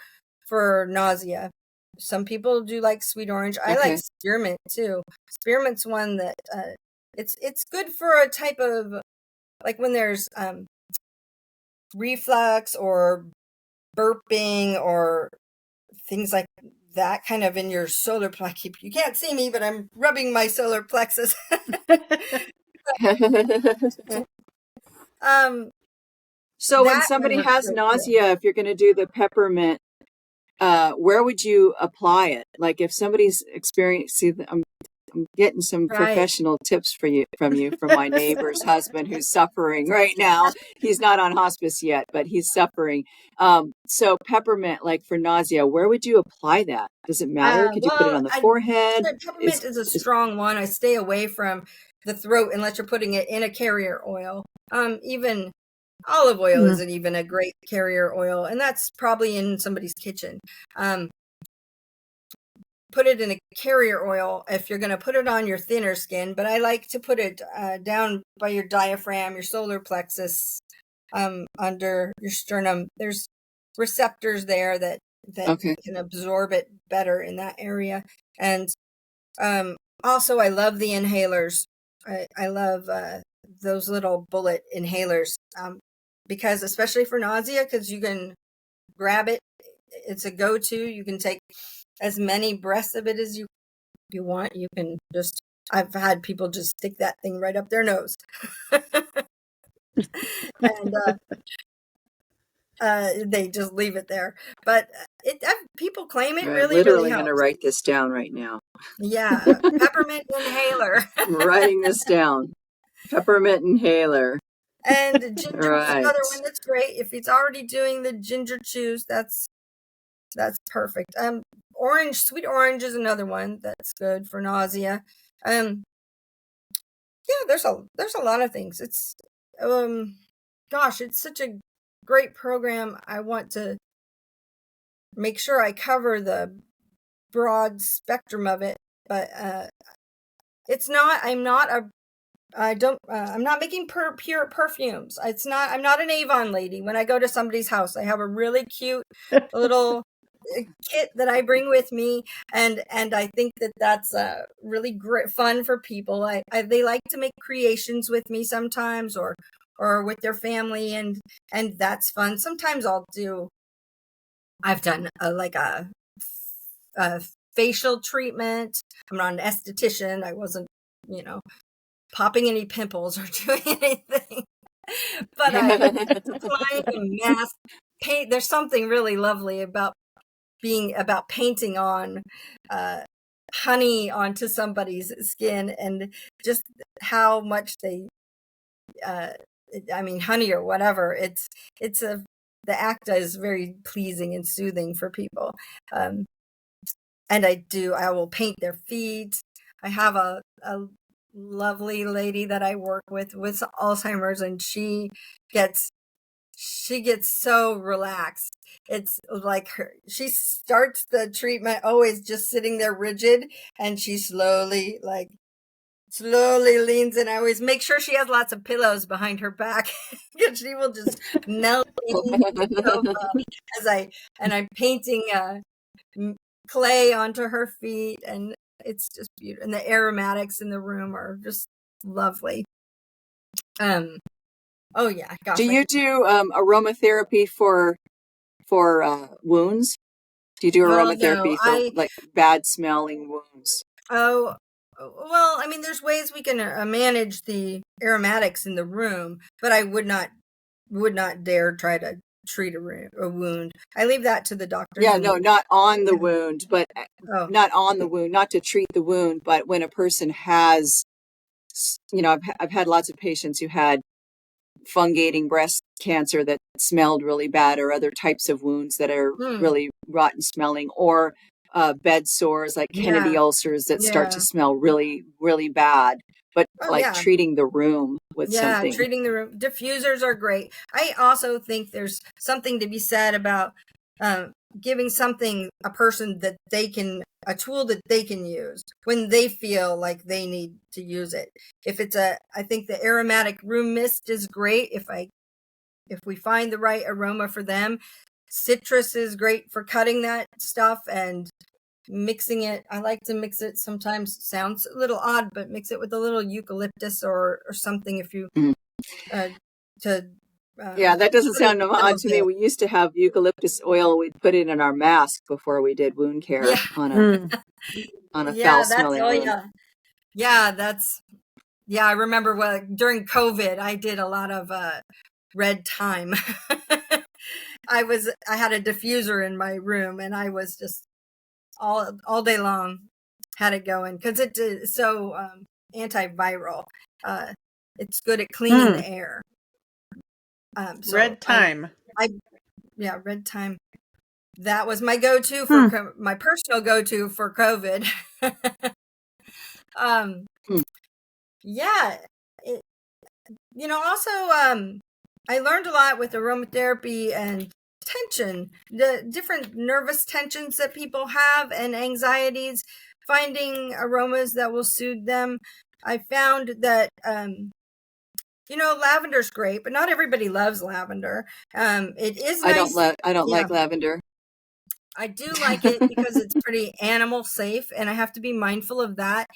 nausea. Some people do like sweet orange. I like spearmint too. Spearmint's one that it's good for a type of, like when there's reflux or burping or things like that, kind of in your solar plexus. You can't see me, but I'm rubbing my solar plexus. So when somebody has nausea, if you're going to do the peppermint, where would you apply it? Like if somebody's experiencing, I'm getting some professional tips from my neighbor's husband who's suffering right now. He's not on hospice yet, but he's suffering. So peppermint, like for nausea, where would you apply that? Does it matter? Could you put it on the forehead? Peppermint is a strong one. I stay away from the throat unless you're putting it in a carrier oil. Even olive oil isn't even a great carrier oil, and that's probably in somebody's kitchen. Put it in a carrier oil if you're going to put it on your thinner skin, but I like to put it down by your diaphragm, your solar plexus, under your sternum. There's receptors there that can absorb it better in that area. And also, I love the inhalers. I love those little bullet inhalers, because especially for nausea, because you can grab it. It's a go-to. You can take as many breaths of it as you want. You can just, I've had people just stick that thing right up their nose. And they just leave it there. But people claim it really, literally really helps. going to write this down right now. Yeah, peppermint inhaler. I'm writing this down. Peppermint inhaler. And ginger is another one that's great. If he's already doing the ginger chews, that's perfect. Sweet orange is another one that's good for nausea. Yeah, there's a lot of things. It's gosh, it's such a great program. I want to make sure I cover the broad spectrum of it, but it's not. I'm not making pure perfumes. I'm not an Avon lady. When I go to somebody's house, I have a really cute little kit that I bring with me, and I think that that's really great fun for people. They like to make creations with me sometimes, or with their family, and that's fun. Sometimes I've done a facial treatment. I'm not an esthetician. I wasn't, popping any pimples or doing anything. But applying a mask, paint. There's something really lovely about painting on honey onto somebody's skin, and just how much they, honey or whatever. The act is very pleasing and soothing for people. And I will paint their feet. I have a lovely lady that I work with Alzheimer's, and she gets so relaxed. It's like she starts the treatment always just sitting there rigid, and she slowly leans in. I always make sure she has lots of pillows behind her back, because she will just melt in as I'm painting clay onto her feet, and it's just beautiful. And the aromatics in the room are just lovely. Oh yeah, gosh. Do you do aromatherapy for wounds? Do you do aromatherapy for like bad smelling wounds? Oh, well, there's ways we can manage the aromatics in the room, but I would not dare try to treat a wound. I leave that to the doctors. Yeah, no, not on the wound, but not on the wound, not to treat the wound, but when a person has, I've had lots of patients who had fungating breast cancer that smelled really bad, or other types of wounds that are really rotten smelling, or bed sores like Kennedy ulcers that start to smell really, really bad. But treating the room with something. Yeah, treating the room. Diffusers are great. I also think there's something to be said about giving a person that a tool that they can use when they feel like they need to use it. I think the aromatic room mist is great if we find the right aroma for them. Citrus is great for cutting that stuff and mixing it. I like to mix it. Sometimes sounds a little odd, but mix it with a little eucalyptus or something if you yeah, that doesn't sound odd to me. We used to have eucalyptus oil. We'd put it in our mask before we did wound care on a foul-smelling wound. I remember during COVID, I did a lot of red thyme. I had a diffuser in my room, and I was just all day long had it going, because it is so antiviral. It's good at cleaning the air. Red thyme. Red thyme. That was my go-to for my personal go-to for COVID. Also, I learned a lot with aromatherapy and tension, the different nervous tensions that people have and anxieties, finding aromas that will soothe them. I found that, lavender's great, but not everybody loves lavender. It is nice. I don't Yeah. like lavender. I do like it because it's pretty animal safe, and I have to be mindful of that.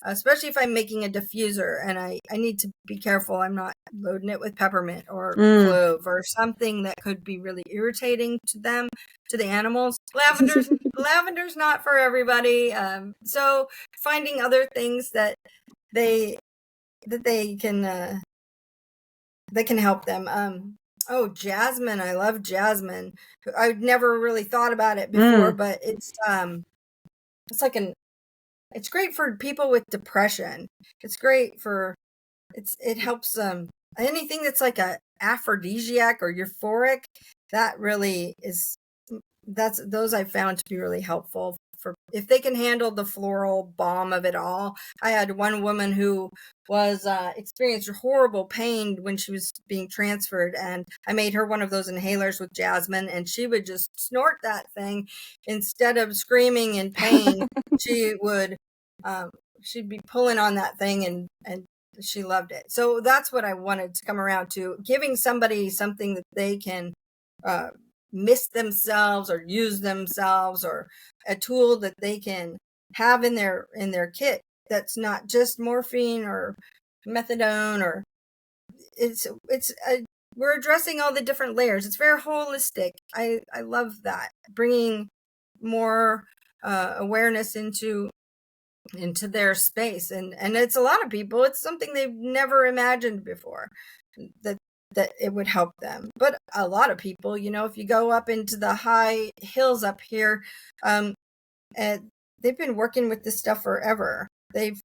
Especially if I'm making a diffuser, and I need to be careful I'm not loading it with peppermint or clove or something that could be really irritating to the animals. Lavender's not for everybody. So finding other things that they can help them. Oh, jasmine. I love jasmine. I'd never really thought about it before, but it's like it's great for people with depression. It's great for, it helps anything that's like a aphrodisiac or euphoric. That really is, those I've found to be really helpful for if they can handle the floral balm of it all. I had one woman who was experienced horrible pain when she was being transferred, and I made her one of those inhalers with jasmine, and she would just snort that thing instead of screaming in pain. She would she'd be pulling on that thing, and she loved it. So that's what I wanted to come around to, giving somebody something that they can miss themselves or use themselves, or a tool that they can have in their kit that's not just morphine or methadone, or we're addressing all the different layers. It's very holistic. I love that, bringing more awareness into their space, and it's a lot of people, it's something they've never imagined before that it would help them. But a lot of people, if you go up into the high hills up here, and they've been working with this stuff forever. The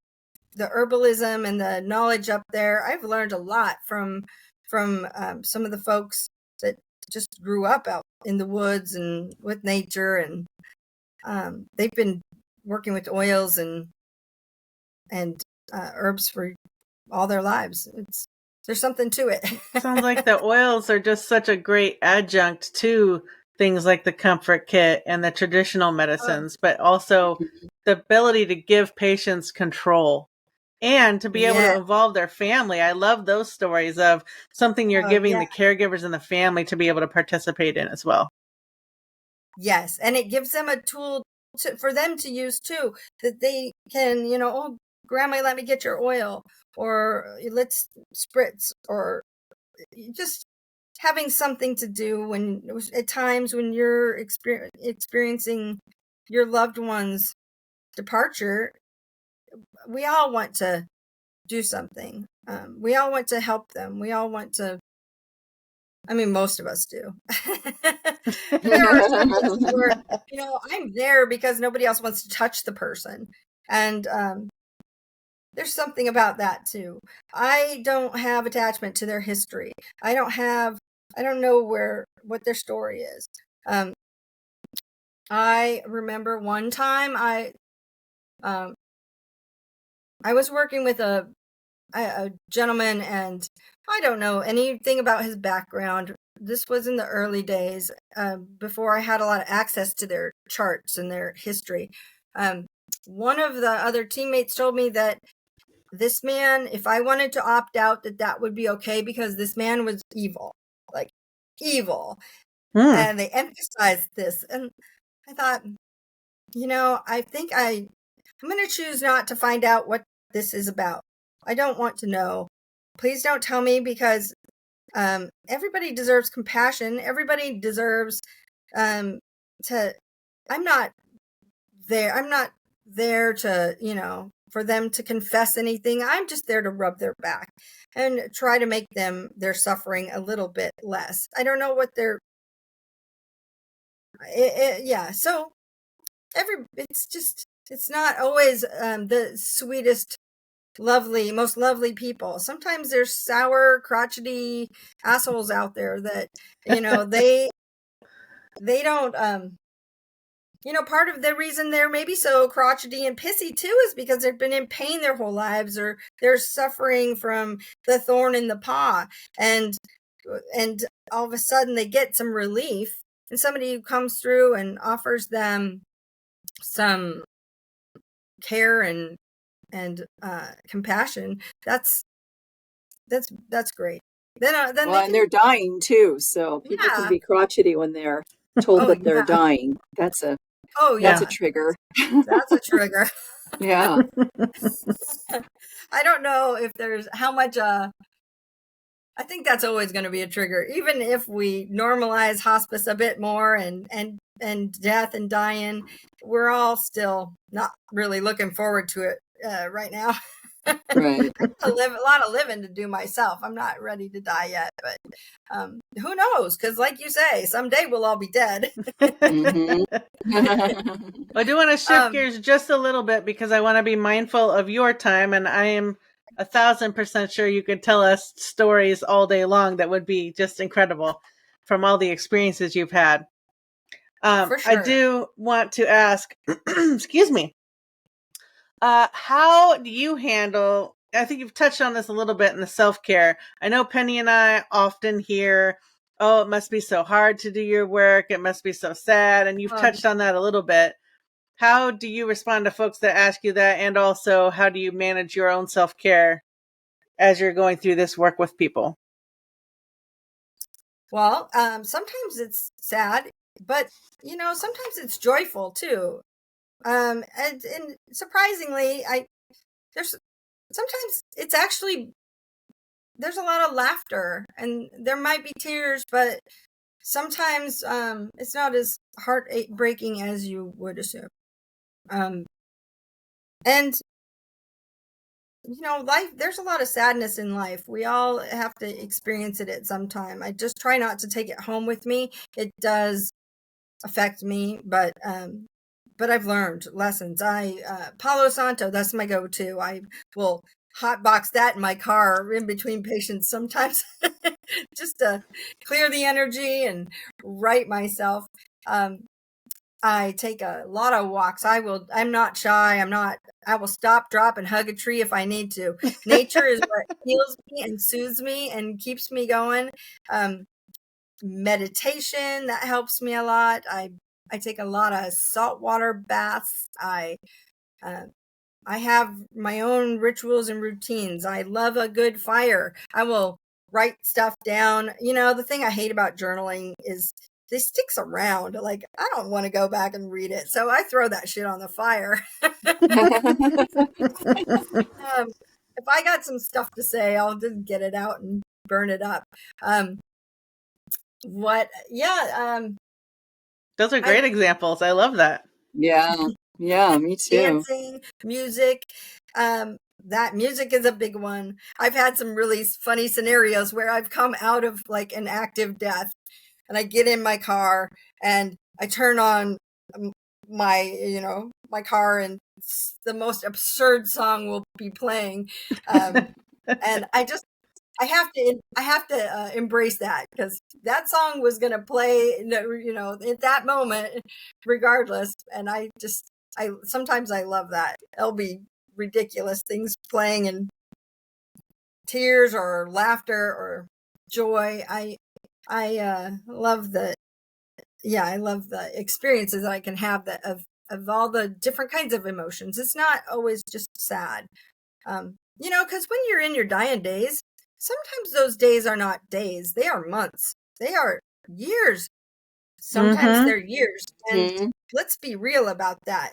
herbalism and the knowledge up there, I've learned a lot from some of the folks that just grew up out in the woods and with nature, and they've been working with oils and herbs for all their lives. There's something to it. Sounds like the oils are just such a great adjunct to things like the comfort kit and the traditional medicines, but also the ability to give patients control and to be able to involve their family. I love those stories of something you're giving the caregivers and the family to be able to participate in as well. Yes, and it gives them a tool for them to use too, that they can, oh, grandma, let me get your oil, or let's spritz, or just having something to do when at times when you're experiencing your loved one's departure. We all want to do something. We all want to help them. We all want to, most of us do. There are some cases where, I'm there because nobody else wants to touch the person. And there's something about that too. I don't have attachment to their history. I don't know what their story is. I remember one time I was working with a gentleman, and I don't know anything about his background. This was in the early days, before I had a lot of access to their charts and their history. One of the other teammates told me that this man, if I wanted to opt out, that would be okay, because this man was evil, like evil. And they emphasized this. And I thought, I think I'm going to choose not to find out what this is about. I don't want to know. Please don't tell me, because everybody deserves compassion. Everybody deserves I'm not there to, for them to confess anything. I'm just there to rub their back and try to make their suffering a little bit less. I don't know what so it's not always the sweetest, most lovely people. Sometimes there's sour, crotchety assholes out there that, they don't part of the reason they're maybe so crotchety and pissy too is because they've been in pain their whole lives, or they're suffering from the thorn in the paw, and all of a sudden they get some relief, and somebody who comes through and offers them some care and compassion, that's great. Then and they're dying too, so people can be crotchety when they're told that they're dying. That's a trigger. That's a trigger. Yeah. I don't know if there's how much I think that's always going to be a trigger, even if we normalize hospice a bit more and death and dying. We're all still not really looking forward to it right now. Right. I live a lot of living to do myself. I'm not ready to die yet, but who knows? Because, like you say, someday we'll all be dead. Mm-hmm. I do want to shift gears just a little bit because I want to be mindful of your time, and I am 1,000% sure you could tell us stories all day long that would be just incredible from all the experiences you've had. For sure. I do want to ask, excuse me, how do you handle, I think you've touched on this a little bit in the self-care. I know Penny and I often hear, oh, it must be so hard to do your work. It must be so sad. And you've touched on that a little bit. How do you respond to folks that ask you that? And also, how do you manage your own self-care as you're going through this work with people? Well, sometimes it's sad, but sometimes it's joyful too. And surprisingly, sometimes it's actually, there's a lot of laughter and there might be tears, but sometimes it's not as heartbreaking as you would assume. And life, there's a lot of sadness in life. We all have to experience it at some time. I just try not to take it home with me. It does affect me, but I've learned lessons. Palo Santo, that's my go-to. I will hotbox that in my car in between patients sometimes just to clear the energy and right myself. I take a lot of walks. I'm not shy. I will stop, drop, and hug a tree if I need to. Nature is what heals me and soothes me and keeps me going. Meditation, that helps me a lot. I take a lot of saltwater baths. I have my own rituals and routines. I love a good fire. I will write stuff down. The thing I hate about journaling is it sticks around. Like, I don't want to go back and read it. So I throw that shit on the fire. If I got some stuff to say, I'll just get it out and burn it up. Those are great examples. I love that. Yeah, me too. Dancing, music. That music is a big one. I've had some really funny scenarios where I've come out of like an active death, and I get in my car and I turn on my my car, and the most absurd song will be playing, and I have to embrace that, because that song was going to play, at that moment, regardless. And sometimes I love that. There'll be ridiculous things playing, and tears or laughter or joy. I love I love the experiences that I can have of all the different kinds of emotions. It's not always just sad. Because when you're in your dying days, sometimes those days are not days. They are months. They are years. Sometimes they're years. And let's be real about that.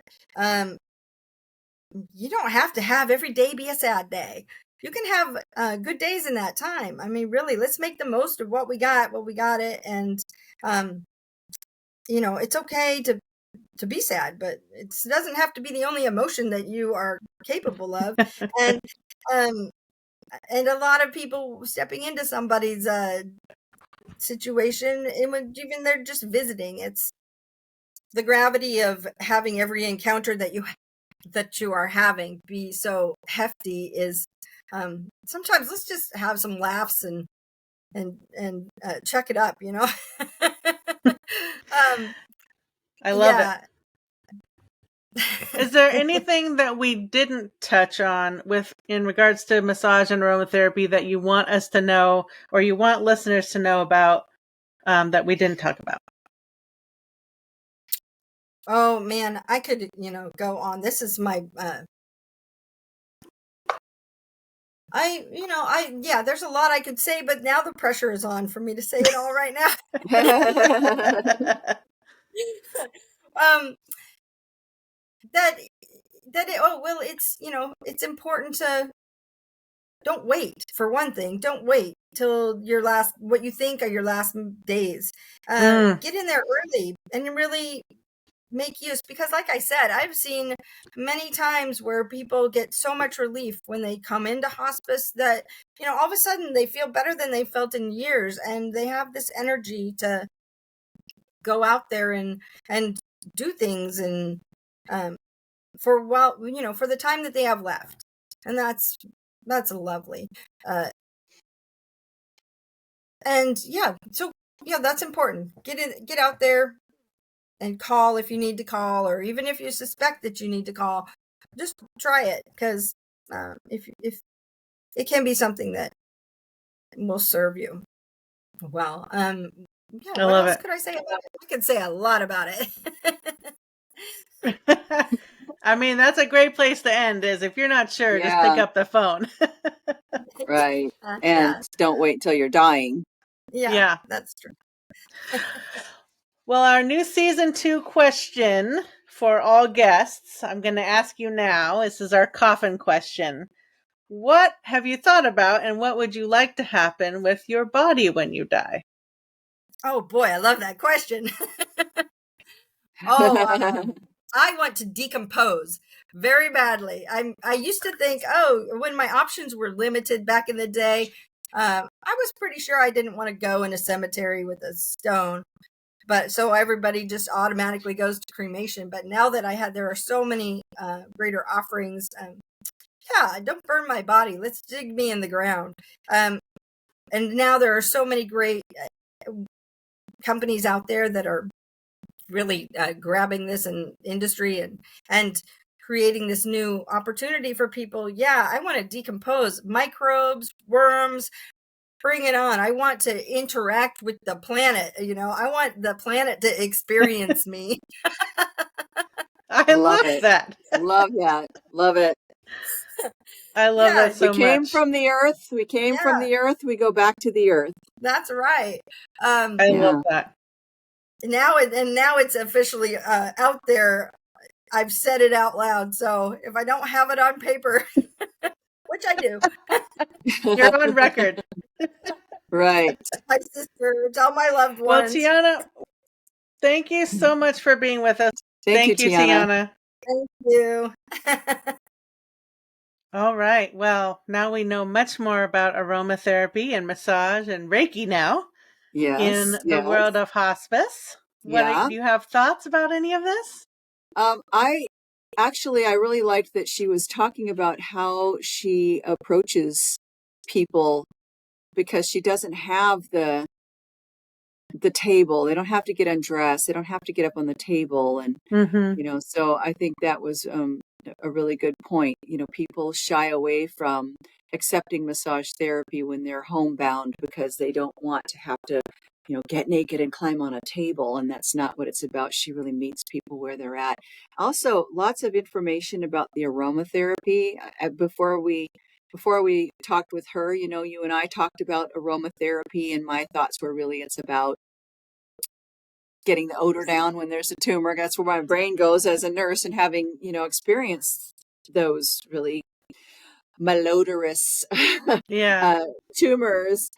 You don't have to have every day be a sad day. You can have good days in that time. I mean, really, let's make the most of what we got, it. And, it's okay to be sad, but it doesn't have to be the only emotion that you are capable of. And a lot of people stepping into somebody's situation, even they're just visiting, it's the gravity of having every encounter that you are having be so hefty is sometimes let's just have some laughs and check it up. I love it. Is there anything that we didn't touch on in regards to massage and aromatherapy that you want us to know, or you want listeners to know about, that we didn't talk about? Oh man, I could, go on. This is my, yeah, there's a lot I could say, but now the pressure is on for me to say it all right now. um, it's important to don't wait. For one thing, don't wait till what you think are your last days. Get in there early and really make use, because like I said, I've seen many times where people get so much relief when they come into hospice that, all of a sudden they feel better than they felt in years, and they have this energy to go out there and do things, and for for the time that they have left. And that's lovely. And yeah, so yeah, that's important. Get out there and call if you need to call, or even if you suspect that you need to call, just try it, because if it can be something that will serve you well. Yeah, I what love else it. could I say about it? I could say a lot about it. I mean, that's a great place to end, is if you're not sure, just pick Yeah, up the phone. right. And Yeah, don't wait until you're dying. Yeah. that's true. Well, our new season 2 question for all guests, I'm going to ask you now. This is our coffin question. What have you thought about, and what would you like to happen with your body when you die? Oh boy, I love that question. Oh, I want to decompose very badly. I used to think, when my options were limited back in the day, I was pretty sure I didn't want to go in a cemetery with a stone. But so everybody just automatically goes to cremation. But now that there are so many greater offerings. Yeah, don't burn my body. Let's dig me in the ground. And now there are so many great companies out there that are really grabbing this industry and creating this new opportunity for people. Yeah, I want to decompose microbes, worms. Bring it on. I want to interact with the planet. I want the planet to experience me. I Love love it. that. Love that. Love it. I love Yeah, that so We came much. from the earth. We came from yeah, the earth. We go back to the earth. that's right. I Yeah. love that. Now it's officially out there. I've said it out loud. So if I don't have it on paper, which I do, You're on record. Right. my sister, tell my loved Well, ones. Tiana, thank you so much for being with us. Thank you, Thank you, Tiana. Tiana. Thank you. All right. Well, now we know much more about aromatherapy and massage and Reiki now in Yes. the Yes. world of hospice. Yeah. Do you have thoughts about any of this? I really liked that she was talking about how she approaches people, because she doesn't have the table. They don't have to get undressed. They don't have to get up on the table. And, Mm-hmm. so I think that was a really good point. People shy away from accepting massage therapy when they're homebound because they don't want to have to, get naked and climb on a table. And that's not what it's about. She really meets people where they're at. Also, lots of information about the aromatherapy. Before we talked with her, you and I talked about aromatherapy, and my thoughts were really it's about getting the odor down when there's a tumor. That's where my brain goes as a nurse, and having, experienced those really malodorous Yeah. tumors.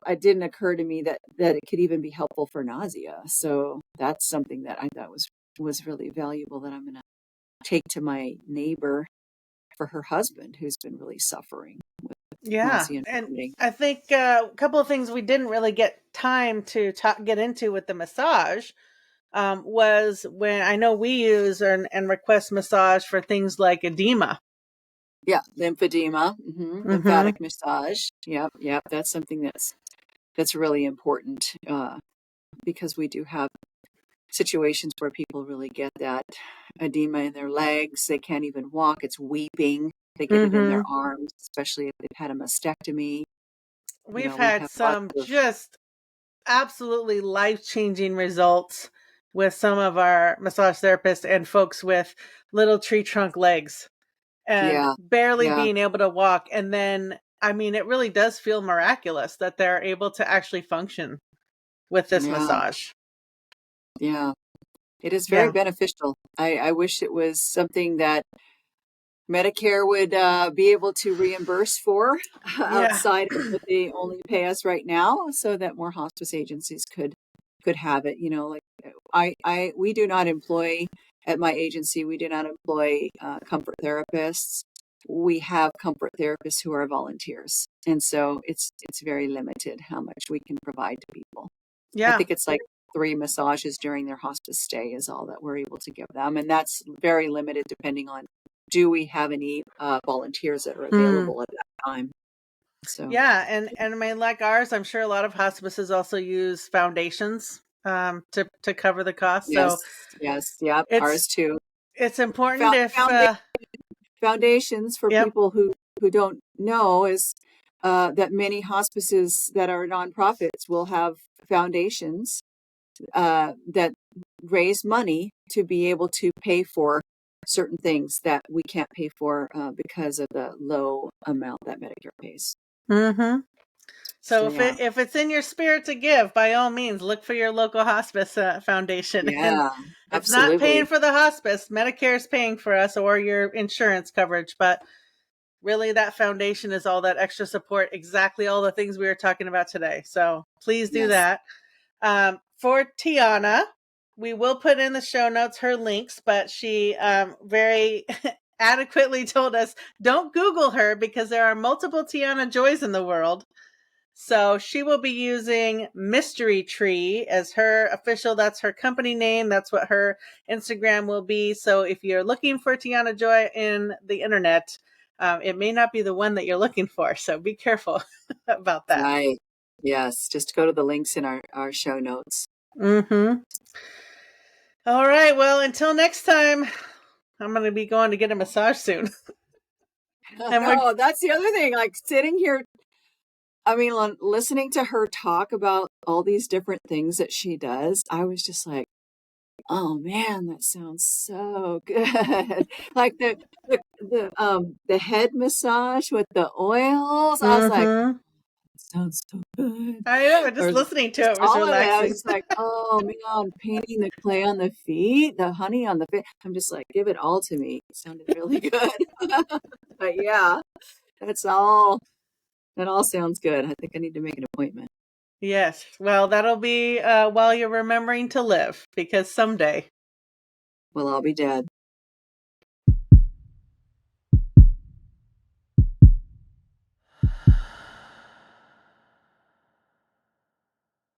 It didn't occur to me that it could even be helpful for nausea. So that's something that I thought was really valuable, that I'm going to take to my neighbor for her husband, who's been really suffering with Yeah. nausea and And vomiting. I think a couple of things we didn't really get time to get into with the massage was when I know we use and request massage for things like edema. Yeah, lymphedema, Mm-hmm. lymphatic massage. Yep, yep. That's something that's really important, because we do have situations where people really get that edema in their legs. They can't even walk. It's weeping. They get it in their arms, especially if they've had a mastectomy. We've We had have lots some of, just absolutely life-changing results with some of our massage therapists and folks with little tree trunk legs and yeah, barely yeah, being able to walk. And then, I mean, it really does feel miraculous that they're able to actually function with this yeah, massage. yeah. It is very Yeah. beneficial. I wish it was something that Medicare would be able to reimburse for Yeah. outside of what they only pay us right now, so that more hospice agencies could have it. Like we do not employ at my agency. We do not employ comfort therapists. We have comfort therapists who are volunteers, and so it's very limited how much we can provide to people. I Yeah. think it's like 3 massages during their hospice stay is all that we're able to give them, and that's very limited depending on, do we have any volunteers that are available at that time. So Yeah, and I mean, like ours, I'm sure a lot of hospices also use foundations to cover the cost. So yes, yep, it's ours too. it's important Found, if foundations, for yep. people who don't know, is that many hospices that are nonprofits will have foundations that raise money to be able to pay for certain things that we can't pay for because of the low amount that Medicare pays. Mm-hmm. So So yeah, if it's in your spirit to give, by all means, look for your local hospice foundation. And yeah, it's not paying absolutely. for the hospice. Medicare is paying for us or your insurance coverage, but really that foundation is all that extra support, exactly all the things we were talking about today. So please do Yes. that. For Tiana, we will put in the show notes her links, but she very adequately told us don't Google her because there are multiple Tiana Joys in the world. So she will be using Mystery Tree as her official, that's her company name. That's what her Instagram will be. So if you're looking for Tiana Joy in the internet, it may not be the one that you're looking for. So be careful about that. Right. Yes. Just go to the links in our show notes. Mm-hmm. All right. Well, until next time, I'm going to be going to get a massage soon. And we're No, that's the other thing. Like sitting here, I mean, listening to her talk about all these different things that she does, I was just like, oh man, that sounds so good. Like the head massage with the oils. I was like, mm-hmm. sounds so good. I know, just Or listening to just it was all of it. I was relaxing. just like, oh man, painting the clay on the feet, the honey on the feet. I'm just like, give it all to me. It sounded really good. But yeah, that's all. That all sounds good. I think I need to make an appointment. Yes. Well, that'll be while you're remembering to live, because someday Well, I'll be dead.